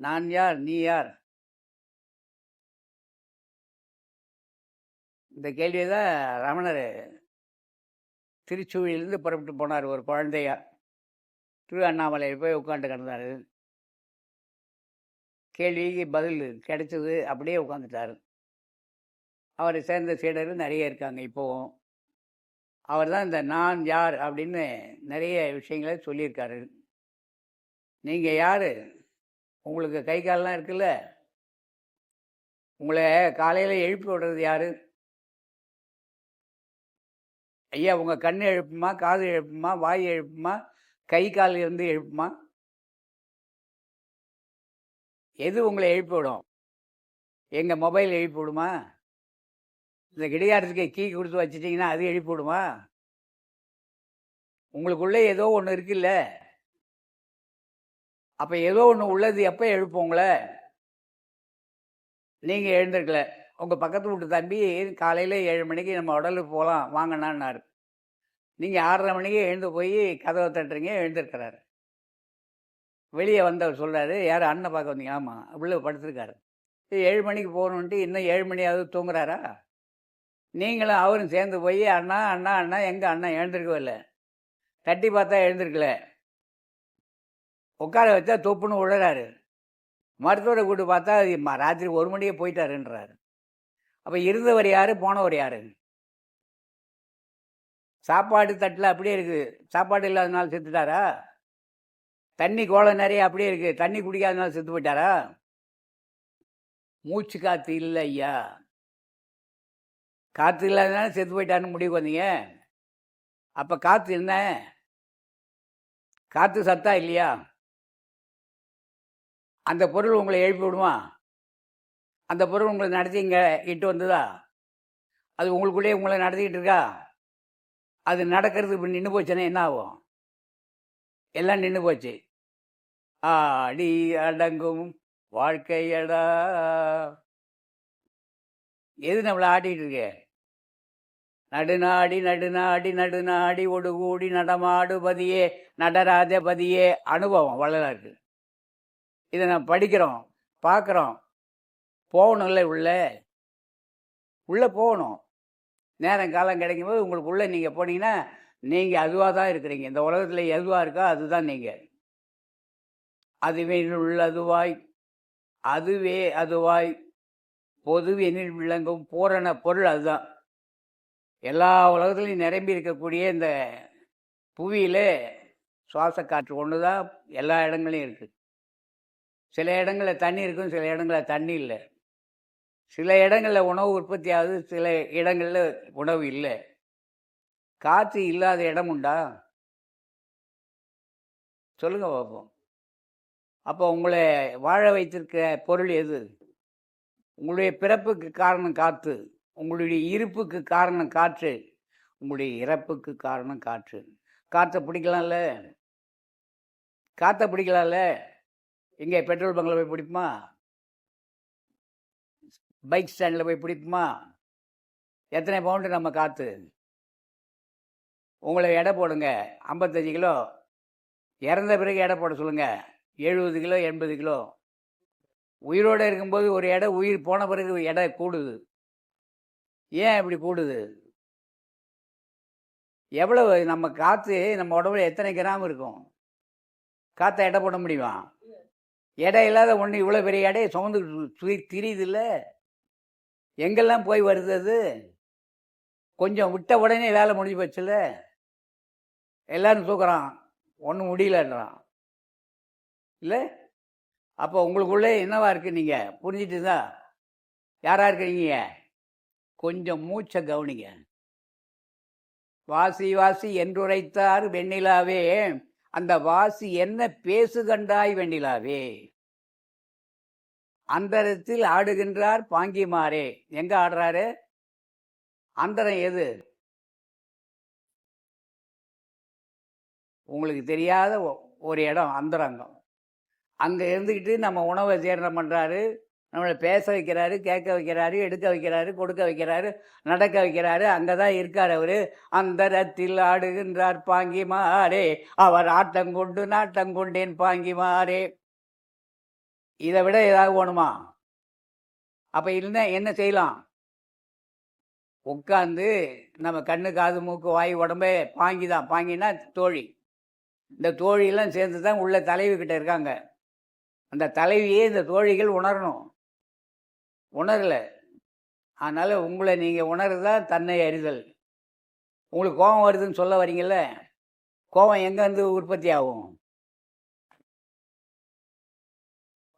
நான் யார்? நீ யார்? இந்த கேள்வியை தான் ரமணர் திருச்சூழிலிருந்து புறப்பட்டு போனார். ஒரு குழந்தையா திருவண்ணாமலையில் போய் உட்காந்து கிடந்தார். கேள்விக்கு பதில் கிடைச்சது, அப்படியே உட்காந்துட்டார். அவரை சேர்ந்த சீடர்கள் நிறைய இருக்காங்க. இப்போவும் அவர் தான் இந்த நான் யார் அப்படின்னு நிறைய விஷயங்களை சொல்லியிருக்காரு. நீங்கள் யார்? உங்களுக்கு கை காலெலாம் இருக்குல்ல, உங்களை காலையில் எழுப்பி விடுறது யார்? ஐயா, உங்கள் கண் எழுப்புமா, காது எழுப்புமா, வாய் எழுப்புமா, கை கால் இருந்து எழுப்புமா? எது உங்களை எழுப்பி விடும்? எங்கள் மொபைல் எழுப்பி விடுமா? இந்த கிடையாதுக்கு கீ கொடுத்து வச்சிட்டிங்கன்னா அது எழுப்பி விடுமா? உங்களுக்குள்ளே ஏதோ ஒன்று இருக்குல்ல, அப்போ ஏதோ ஒன்று உள்ளது எப்போ எழுப்போம் உங்களை? நீங்கள் எழுந்திருக்கல. உங்கள் பக்கத்து வீட்டு தம்பி காலையில் 7 மணிக்கு நம்ம உடலுக்கு போகலாம் வாங்கினான்னாரு. நீங்கள் 6:30 மணிக்கு எழுந்து போய் கதவை தட்டுறீங்க, எழுந்திருக்கிறாரு. வெளியே வந்தவர் சொல்கிறாரு, யார் அண்ணன் பார்க்க வந்தீங்க? ஆமாம், உள்ளே படுத்துருக்காரு. 7 மணிக்கு போகணுன்ட்டு இன்னும் 7 மணியாவது தூங்குறாரா? நீங்களும் அவரும் சேர்ந்து போய் அண்ணா அண்ணா அண்ணா எங்கே அண்ணா எழுந்திருக்கவே இல்லை. தட்டி பார்த்தா எழுந்திருக்கல. உட்கார வச்சா தொப்புன்னு விழுறாரு. மருத்துவரை கூட்டு பார்த்தா ராத்திரி 1 மணியே போயிட்டாருன்றாரு. அப்போ இருந்தவர் யார், போனவர் யார்? சாப்பாடு தட்டில் அப்படியே இருக்குது, சாப்பாடு இல்லாதனால செத்துட்டாரா? தண்ணி கோலம் நிறைய அப்படியே இருக்குது, தண்ணி குடிக்காதனால செத்து போயிட்டாரா? மூச்சு காற்று இல்லை ஐயா. காற்று இல்லாதனால செத்து போயிட்டாருன்னு முடிவுக்கு வந்தீங்க. அப்போ காற்று என்ன? காற்று சத்தா இல்லையா? அந்த பொருள் உங்களை எழுப்பி விடுமா? அந்த பொருள் உங்களை நடத்தி இங்கே இட்டு வந்ததா? அது உங்களுக்குள்ளேயே உங்களை நடத்திக்கிட்டு இருக்கா? அது நடக்கிறது இப்போ நின்று போச்சுன்னா என்ன ஆகும்? எல்லாம் நின்று போச்சு. ஆடி அடங்கும் வாழ்க்கையடா. எது நம்மளை ஆட்டிகிட்டு இருக்கு? நடுநாடி நடுநாடி நடுநாடி ஒடுகூடி நடமாடுபதியே நடராஜபதியே. அனுபவம் வள்ளலாருக்கு. இதை நான் படிக்கிறோம், பார்க்குறோம். போகணும்ல, உள்ளே போகணும். நேரம் காலம் கிடைக்கும்போது உங்களுக்குள்ளே நீங்கள் போனீங்கன்னா நீங்கள் அதுவாக தான் இருக்கிறீங்க. இந்த உலகத்தில் எதுவாக இருக்கோ அதுதான் நீங்கள். அதுவே உள்ளதுவாய் அதுவே அதுவாய் பொதுவெனில் விளங்கும் பூரண பொருள் அதுதான். எல்லா உலகத்துலையும் நிரம்பி இருக்கக்கூடிய இந்த புவியில் சுவாச காற்று ஒன்று தான் எல்லா இடங்களையும் இருக்குது. சில இடங்களில் தண்ணி இருக்கும், சில இடங்களில் தண்ணி இல்லை. சில இடங்களில் உணவு உற்பத்தி ஆகுது, சில இடங்களில் உணவு இல்லை. காற்று இல்லாத இடம் உண்டா? சொல்லுங்க பார்ப்போம். அப்போ உங்களை வாழ வைத்திருக்க பொருள் எது? உங்களுடைய பிறப்புக்கு காரணம் காற்று, உங்களுடைய இருப்புக்கு காரணம் காற்று, உங்களுடைய இறப்புக்கு காரணம் காற்று. காற்றை பிடிக்கலாம்ல? காற்றை பிடிக்கலாம்ல? எங்கே பெட்ரோல் பங்கில் போய் பிடிப்புமா? பைக் ஸ்டாண்டில் போய் பிடிப்புமா? எத்தனை பவுண்டு நம்ம காற்று? உங்களை எடை போடுங்க, 55 கிலோ. இறந்த பிறகு எடை போட சொல்லுங்கள், 70 கிலோ 80 கிலோ. உயிரோடு இருக்கும்போது ஒரு எடை, உயிர் போன பிறகு எடை கூடுது. ஏன் இப்படி கூடுது? எவ்வளவு நம்ம காற்று நம்ம உடம்புல எத்தனை கிராம் இருக்கும்? காற்றை எடை போட முடியுமா? எடை இல்லாத ஒன்று இவ்வளோ பெரிய எடையை சுமந்து திரியுது இல்லை? எங்கெல்லாம் போய் வருது அது? கொஞ்சம் விட்ட உடனே வேலை முடிஞ்சு போச்சுல்ல. எல்லாரும் தூக்குறான், ஒன்றும் முடியலன்றான் இல்லை? அப்போ உங்களுக்குள்ளே என்னவா இருக்கு? நீங்கள் புரிஞ்சிட்டுதா? யாரா இருக்கிறீங்க? கொஞ்சம் மூச்சை கவனிங்க. வாசி வாசி என்றுரைத்தார் வெண்ணிலாவே, அந்த வாசி என்ன பேசு கண்டாய் வெண்ணிலாவே. அந்தரத்தில் ஆடுகின்றார் பாங்கிமாரே. எங்க ஆடுறாரு? அந்தரம் எது? உங்களுக்கு தெரியாத ஒரு இடம் அந்தரங்கம். அங்கே இருந்துக்கிட்டு நம்ம உணவை ஜீரணம் பண்ணுறாரு, நம்மளை பேச வைக்கிறாரு, கேட்க வைக்கிறாரு, எடுக்க வைக்கிறாரு, கொடுக்க வைக்கிறாரு, நடக்க வைக்கிறாரு. அங்கே தான் இருக்கார் அவர். அந்தரத்தில் ஆடுகின்றார் பாங்கிமாரே, அவர் ஆட்டங்கொண்டு நாட்டங்கொண்டேன் பாங்கிமாரே. இதை விட ஏதாவது வேணுமா? அப்போ இல்லைன்னா என்ன செய்யலாம்? உட்காந்து நம்ம கண்ணு காது மூக்கு வாய் உடம்பே பாங்கி தான். பாங்கினா தோழி. இந்த தோழியெல்லாம் சேர்ந்து தான் உள்ள தலைவி கிட்ட இருக்காங்க. அந்த தலைவியே இந்த தோழிகள் உணரணும். உணரலை. அதனால் உங்களை நீங்கள் உணர்றதா தன்னை அறிதல். உங்களுக்கு கோபம் வருதுன்னு சொல்ல வரீங்கல்ல, கோபம் எங்கேருந்து உற்பத்தி ஆகும்?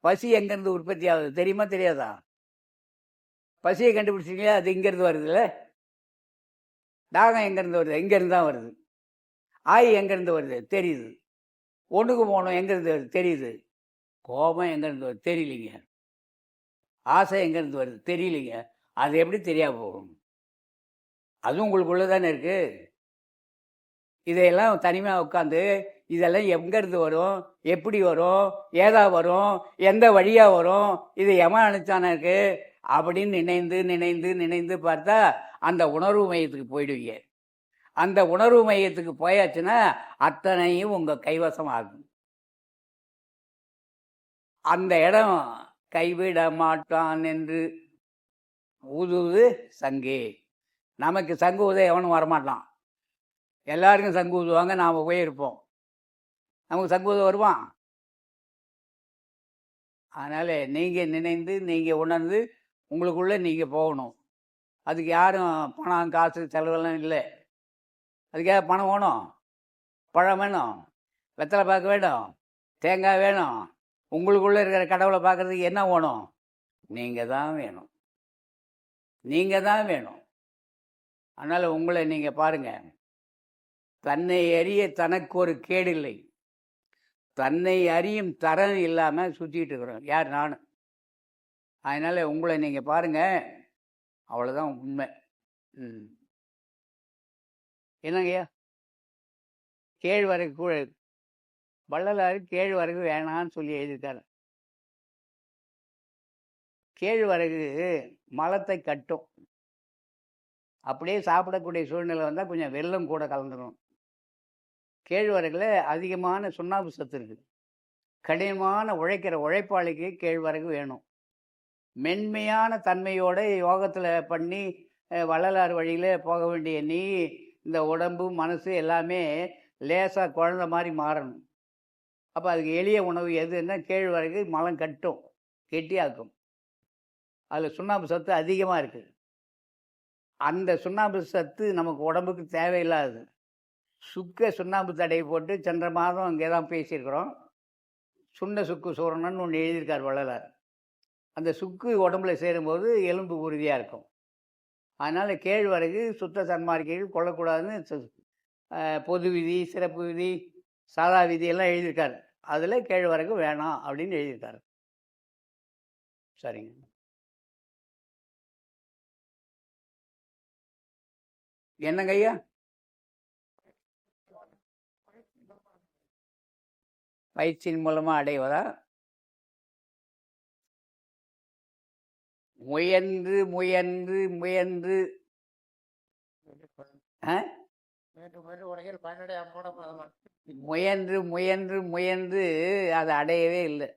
பசி எங்கேருந்து உற்பத்தி ஆகுது தெரியுமா தெரியாதா? பசியை கண்டுபிடிச்சிங்களா? அது இங்கேருந்து வருதுல்ல. தாகம் எங்கேருந்து வருது? இங்கேருந்து தான் வருது. ஆய் எங்கேருந்து வருது? தெரியுது. ஒன்றுக்கு போகணும் எங்கேருந்து வருது? தெரியுது. கோபம் எங்கேருந்து வருது? தெரியலிங்க. ஆசை எங்கேருந்து வருது? தெரியலிங்க. அது எப்படி தெரியாம போகும்? அதுவும் உங்களுக்குள்ளே தானே இருக்குது. இதையெல்லாம் தனிமையாக உட்காந்து இதெல்லாம் எங்கேருந்து வரும், எப்படி வரும், ஏதா வரும், எந்த வழியாக வரும், இது எவன் அனுப்பிச்சானா இருக்கு அப்படின்னு நினைந்து நினைந்து நினைந்து பார்த்தா அந்த உணர்வு மையத்துக்கு போயிடுவீங்க. அந்த உணர்வு மையத்துக்கு போயாச்சுன்னா அத்தனையும் உங்கள் கைவசம் ஆகும். அந்த இடம் கைவிட மாட்டான் என்று ஊதுவது சங்கே. நமக்கு சங்கு ஊத எவனும் வரமாட்டான். எல்லாருக்கும் சங்கு ஊதுவாங்க, நாம் போயிருப்போம். நமக்கு சங்கு ஊத வருவான்? அதனால் நீங்கள் நினைந்து நீங்கள் உணர்ந்து உங்களுக்குள்ளே நீங்கள் போகணும். அதுக்கு யாரும் பணம் காசு செலவெல்லாம் இல்லை. அதுக்காக பணம் வேணும், பழம் வேணும், வெத்தலை பாக்கு வேணும், தேங்காய் வேணும். உங்களுக்குள்ளே இருக்கிற கடவுளை பார்க்குறதுக்கு என்ன வேணும்? நீங்கள் தான் வேணும். நீங்கள் தான் வேணும். அதனால் உங்களை நீங்கள் பாருங்கள். தன்னை அறிய தனக்கு ஒரு கேடு இல்லை. தன்னை அறியும் தரம் இல்லாமல் சுற்றிட்டு இருக்கிறோம். யார்? நான். அதனால் உங்களை நீங்கள் பாருங்கள். அவ்வளோதான் உண்மை. என்னங்கய்யா? கேழ்வரகு கூட வள்ளலாறு கேழ்வரகு வேணான்னு சொல்லி எழுதியிருக்காரு. கேழ்வரகு மலத்தை கட்டும். அப்படியே சாப்பிடக்கூடிய சூழ்நிலை வந்தால் கொஞ்சம் வெல்லம் கூட கலந்துக்கணும். கேழ்வரகுல அதிகமான சுண்ணாம்பு சத்து இருக்குது. கடினமான உழைக்கிற உழைப்பாளிக்கு கேழ்வரகு வேணும். மென்மையான தன்மையோடு யோகத்தில் பண்ணி வள்ளலார் வழியில் போக வேண்டிய நீ இந்த உடம்பு மனசு எல்லாமே லேசாக குழந்த மாதிரி மாறணும். அப்போ அதுக்கு எளிய உணவு எதுன்னா கேழ்வரகு மலம் கட்டும், கெட்டியாக்கும். அதில் சுண்ணாம்பு சத்து அதிகமாக இருக்குது. அந்த சுண்ணாம்பு சத்து நமக்கு உடம்புக்கு தேவையில்லாது. சுக்க சுண்ணாம்பு தடையை போட்டு சென்ற மாதம் அங்கே தான் பேசியிருக்கிறோம். சுண்ண சுக்கு சூரணன்னு ஒன்று எழுதியிருக்கார் வள்ளலார். அந்த சுக்கு உடம்புல சேரும்போது எலும்பு உறுதியாக இருக்கும். அதனால் கேழ்வரகு சுத்த சன்மார்க்கைகள் கொள்ளக்கூடாதுன்னு பொது விதி, சிறப்பு விதி, சாதா விதியெல்லாம் எழுதியிருக்காரு. அதில் கேழ்வரகு வேணாம் அப்படின்னு எழுதியிருக்காரு. சரிங்க. என்னங்க ஐயா? பயிற்சியின் மூலமாக அடைவதா? முயன்று முயன்று முயன்று மீண்டும் மீண்டும் உலகில் பயனடைய மூட மதமா. முயன்று முயன்று முயன்று அதை அடையவே இல்லை.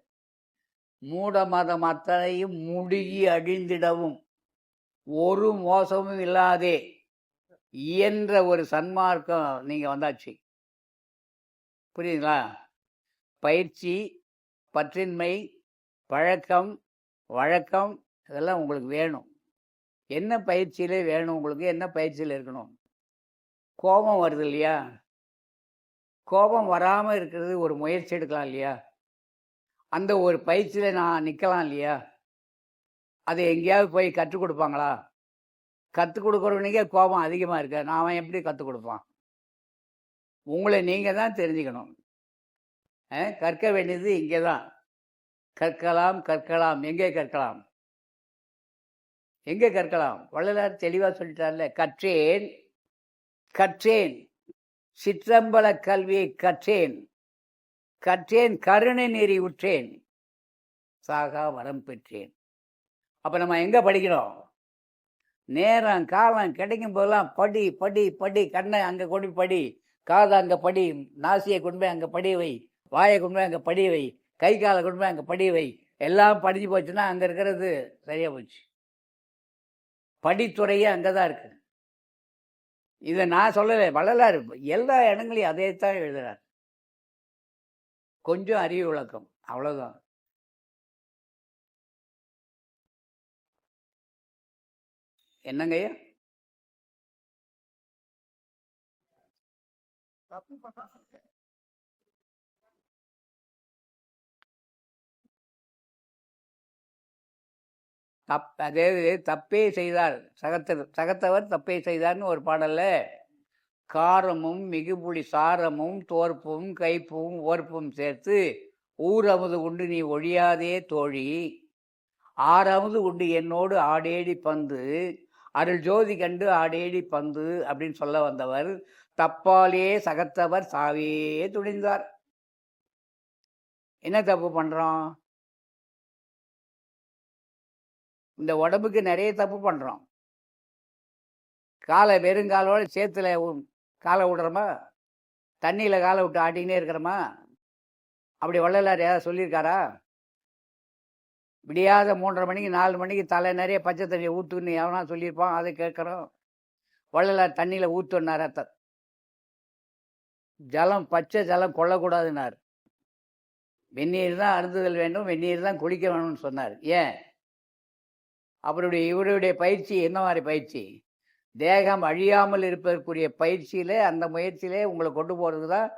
மூட மதம் அத்தனையும் முடுகி அழிந்திடவும் ஒரு மோசமும் இல்லாதே இயன்ற ஒரு சன்மார்க்கம் நீங்கள் வந்தாச்சு. புரியுதுங்களா? பயிற்சி, பற்றின்மை, பழக்கம், வழக்கம் இதெல்லாம் உங்களுக்கு வேணும். என்ன பயிற்சியிலே வேணும் உங்களுக்கு? என்ன பயிற்சியில் இருக்கணும்? கோபம் வருது இல்லையா? கோபம் வராமல் இருக்கிறது ஒரு முயற்சி எடுக்கலாம் இல்லையா? அந்த ஒரு பயிற்சியில் நான் நிற்கலாம் இல்லையா? அதை எங்கேயாவது போய் கற்றுக் கொடுப்பாங்களா? கற்றுக் கொடுக்குறவனுக்கே கோபம் அதிகமாக இருக்க நான் அவன் எப்படி கற்றுக் கொடுப்பான்? உங்களை நீங்கள் தான் தெரிஞ்சுக்கணும். கற்க வேண்டியது இங்கே தான். கற்கலாம் கற்கலாம். எங்கே கற்கலாம்? எங்கே கற்கலாம்? வள்ளலார் தெளிவாக சொல்லிட்டார்ல, கற்றேன் கற்றேன் சிற்றம்பல கல்வியை கற்றேன் கற்றேன் கருணை நெறி உற்றேன் சாகா வரம் பெற்றேன். அப்போ நம்ம எங்கே படிக்கிறோம்? நேரம் காலம் கிடைக்கும் போதெல்லாம் படி படி படி. கண்ணை அங்கே கொண்டு போய் படி, காதை அங்கே படி, நாசியை கொண்டு போய் அங்கே படி வை, வாயை கொண்டு போய் அங்கே படி வை, கை காலை கொண்டு போய் அங்கே படி வை. எல்லாம் படிஞ்சு போச்சுன்னா அங்கே இருக்கிறது சரியாக போச்சு. படித்துறையே அங்கே தான் இருக்குது. இதை நான் சொல்லலை, வள்ளலார் எல்லா இடங்களையும் அதே தான் எழுதுறார். கொஞ்சம் அறிவு விளக்கம், அவ்வளோதான். என்னங்கய்யா? அதே தப்பே செய்தார் சகத்தவர் தப்பே செய்தார்னு ஒரு பாடல்ல, காரமும் மிகுபுளி சாரமும் தோற்பும் கைப்பும் ஓர்ப்பும் சேர்த்து ஊரமுது உண்டு நீ ஒழியாதே தோழி, ஆறாவது உண்டு என்னோடு ஆடேடி பந்து, அருள் ஜோதி கண்டு ஆடேடி பந்து அப்படின்னு சொல்ல வந்தவர் தப்பாலே சகத்தவர் சாவே துணிந்தார். என்ன தப்பு பண்ணுறோம்? இந்த உடம்புக்கு நிறைய தப்பு பண்ணுறோம். காலை வெறுங்காலோட சேத்துல காலை விடுறோமா? தண்ணியில் காலை விட்டு ஆட்டிக்கினே இருக்கிறோமா? அப்படி வள்ளலார் ஏதாவது சொல்லியிருக்காரா? விடியாத 3:30 மணிக்கு 4 மணிக்கு தலை நிறைய பச்சை தண்ணியை ஊற்றுன்னு எவனா சொல்லியிருப்பான்? அதை கேட்குறோம். வள்ளலார் தண்ணியில் ஊற்றுனார். ஜலம் பச்சை ஜலம் கொள்ளக்கூடாதுன்னார். வெந்நீர் தான் அருந்துதல் வேண்டும், வெந்நீர் தான் குளிக்க வேணும்னு சொன்னார். ஏன்? இவருடைய பயிற்சி என்ன மாதிரி பயிற்சி? தேகம் அழியாமல் இருப்பதற்குரிய பயிற்சியில், அந்த முயற்சியிலே உங்களை கொண்டு போகிறதுக்கு தான்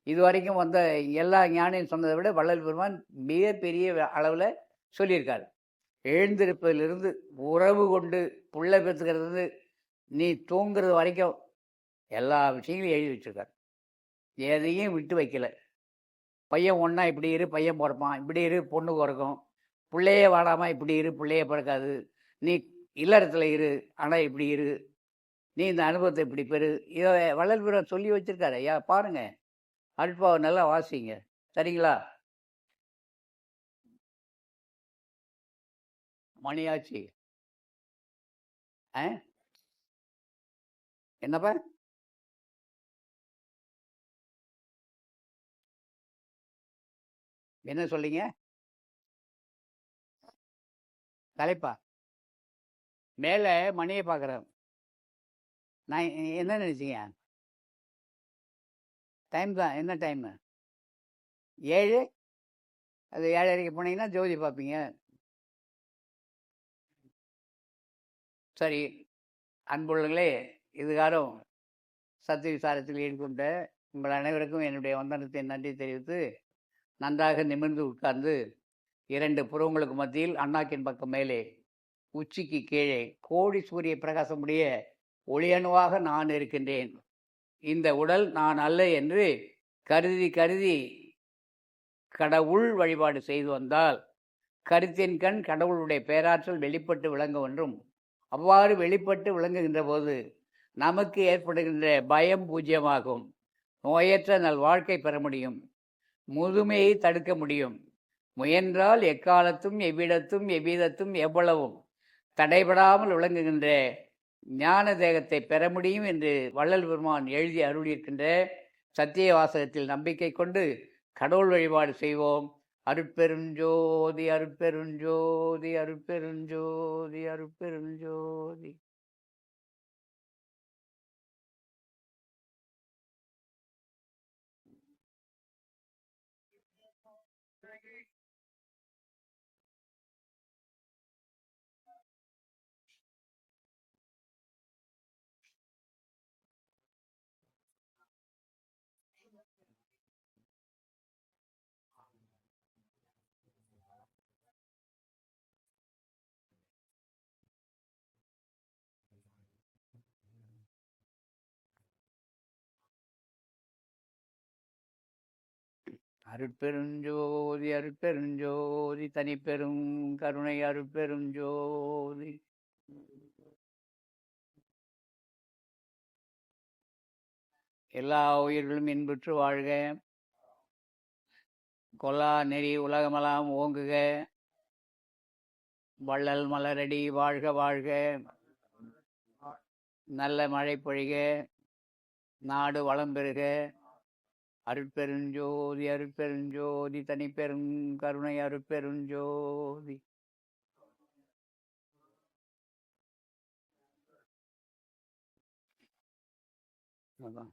இது வரைக்கும் வந்த எல்லா ஞானியும் சொன்னதை விட வள்ளல் பெருமான் மிகப்பெரிய அளவில் சொல்லியிருக்காரு. எழுந்திருப்பதிலிருந்து உறவு கொண்டு புள்ள பெற்றுக்கிறது நீ தூங்குறது வரைக்கும் எல்லா விஷயங்களையும் எழுதி வச்சுருக்காரு. எதையும் விட்டு வைக்கல. பையன் ஒன்றா இப்படி இரு, பையன் பிறப்பான், இப்படி இரு, பொண்ணு பிறக்கும், பிள்ளையே வாடாமல் இப்படி இரு, பிள்ளையே பிறக்காது, நீ இல்லறத்தில் இரு, ஆனால் இப்படி இரு, நீ இந்த அனுபவத்தை இப்படி பெறு. இதை வள்ளல் பெருமான் சொல்லி வச்சுருக்காரு. ஐயா பாருங்கள், அல்பாவை நல்லா வாசிங்க. சரிங்களா? மணியாச்சு. என்னப்பா? என்ன சொல்றீங்க? தலைப்பா? மேலே மணியை பார்க்குறேன். நான் என்ன நினச்சிங்க? டைம் தான். என்ன டைமு? 7. அது 7:30 போனீங்கன்னா ஜோதி பார்ப்பீங்க. சரி அன்புள்ளங்களே, இதுகாரம் சத்திய விசாரத்தில் ஈடுகொண்ட உங்கள் அனைவருக்கும் என்னுடைய வந்தனத்தை நன்றி தெரிவித்து, நன்றாக நிமிர்ந்து உட்கார்ந்து 2 புறங்களுக்கு மத்தியில் அண்ணாக்கின் பக்கம் மேலே உச்சிக்கு கீழே கோடி சூரிய பிரகாசமுடைய ஒளியணுவாக நான் இருக்கின்றேன். இந்த உடல் நான் அல்ல என்று கருதி கருதி கடவுள் வழிபாடு செய்து வந்தால் கருத்தின் கண் கடவுளுடைய பேராற்றல் வெளிப்பட்டு விளங்கும் என்றும், அவ்வாறு வெளிப்பட்டு விளங்குகின்ற போது நமக்கு ஏற்படுகின்ற பயம் பூஜ்யமாகும், நோயற்ற நல் வாழ்க்கை பெற முடியும், முதுமையை தடுக்க முடியும், முயன்றால் எக்காலத்தும் எவ்விடத்தும் எவ்விதத்தும் எவ்வளவும் தடைபடாமல் விளங்குகின்ற ஞான தேகத்தை பெற முடியும் என்று வள்ளல் பெருமான் எழுதி அருளியிருக்கின்ற சத்திய வாசகத்தில் நம்பிக்கை கொண்டு கடவுள் வழிபாடு செய்வோம். அருட்பெருஞ்சோதி அருட்பெருஞ்சோதி அருட்பெருஞ்சோதி அருட்பெருஞ்சோதி. அருட்பெருஞ்சோதி அருட்பெருஞ்சோதி தனிப்பெரும் கருணை அருட்பெருஞ்சோதி. எல்லா உயிர்களும் இன்புற்று வாழ்க. கொல்லா நெறி உலகமெல்லாம் ஓங்குக. வள்ளல் மலரடி வாழ்க வாழ்க. நல்ல மழை பொழிக. நாடு வளம் பெறுக. அருட்பெருஞ்சோதி அருட்பெருஞ்சோதி தனிப்பெரும் கருணை அருட்பெருஞ்சோதி. அதான்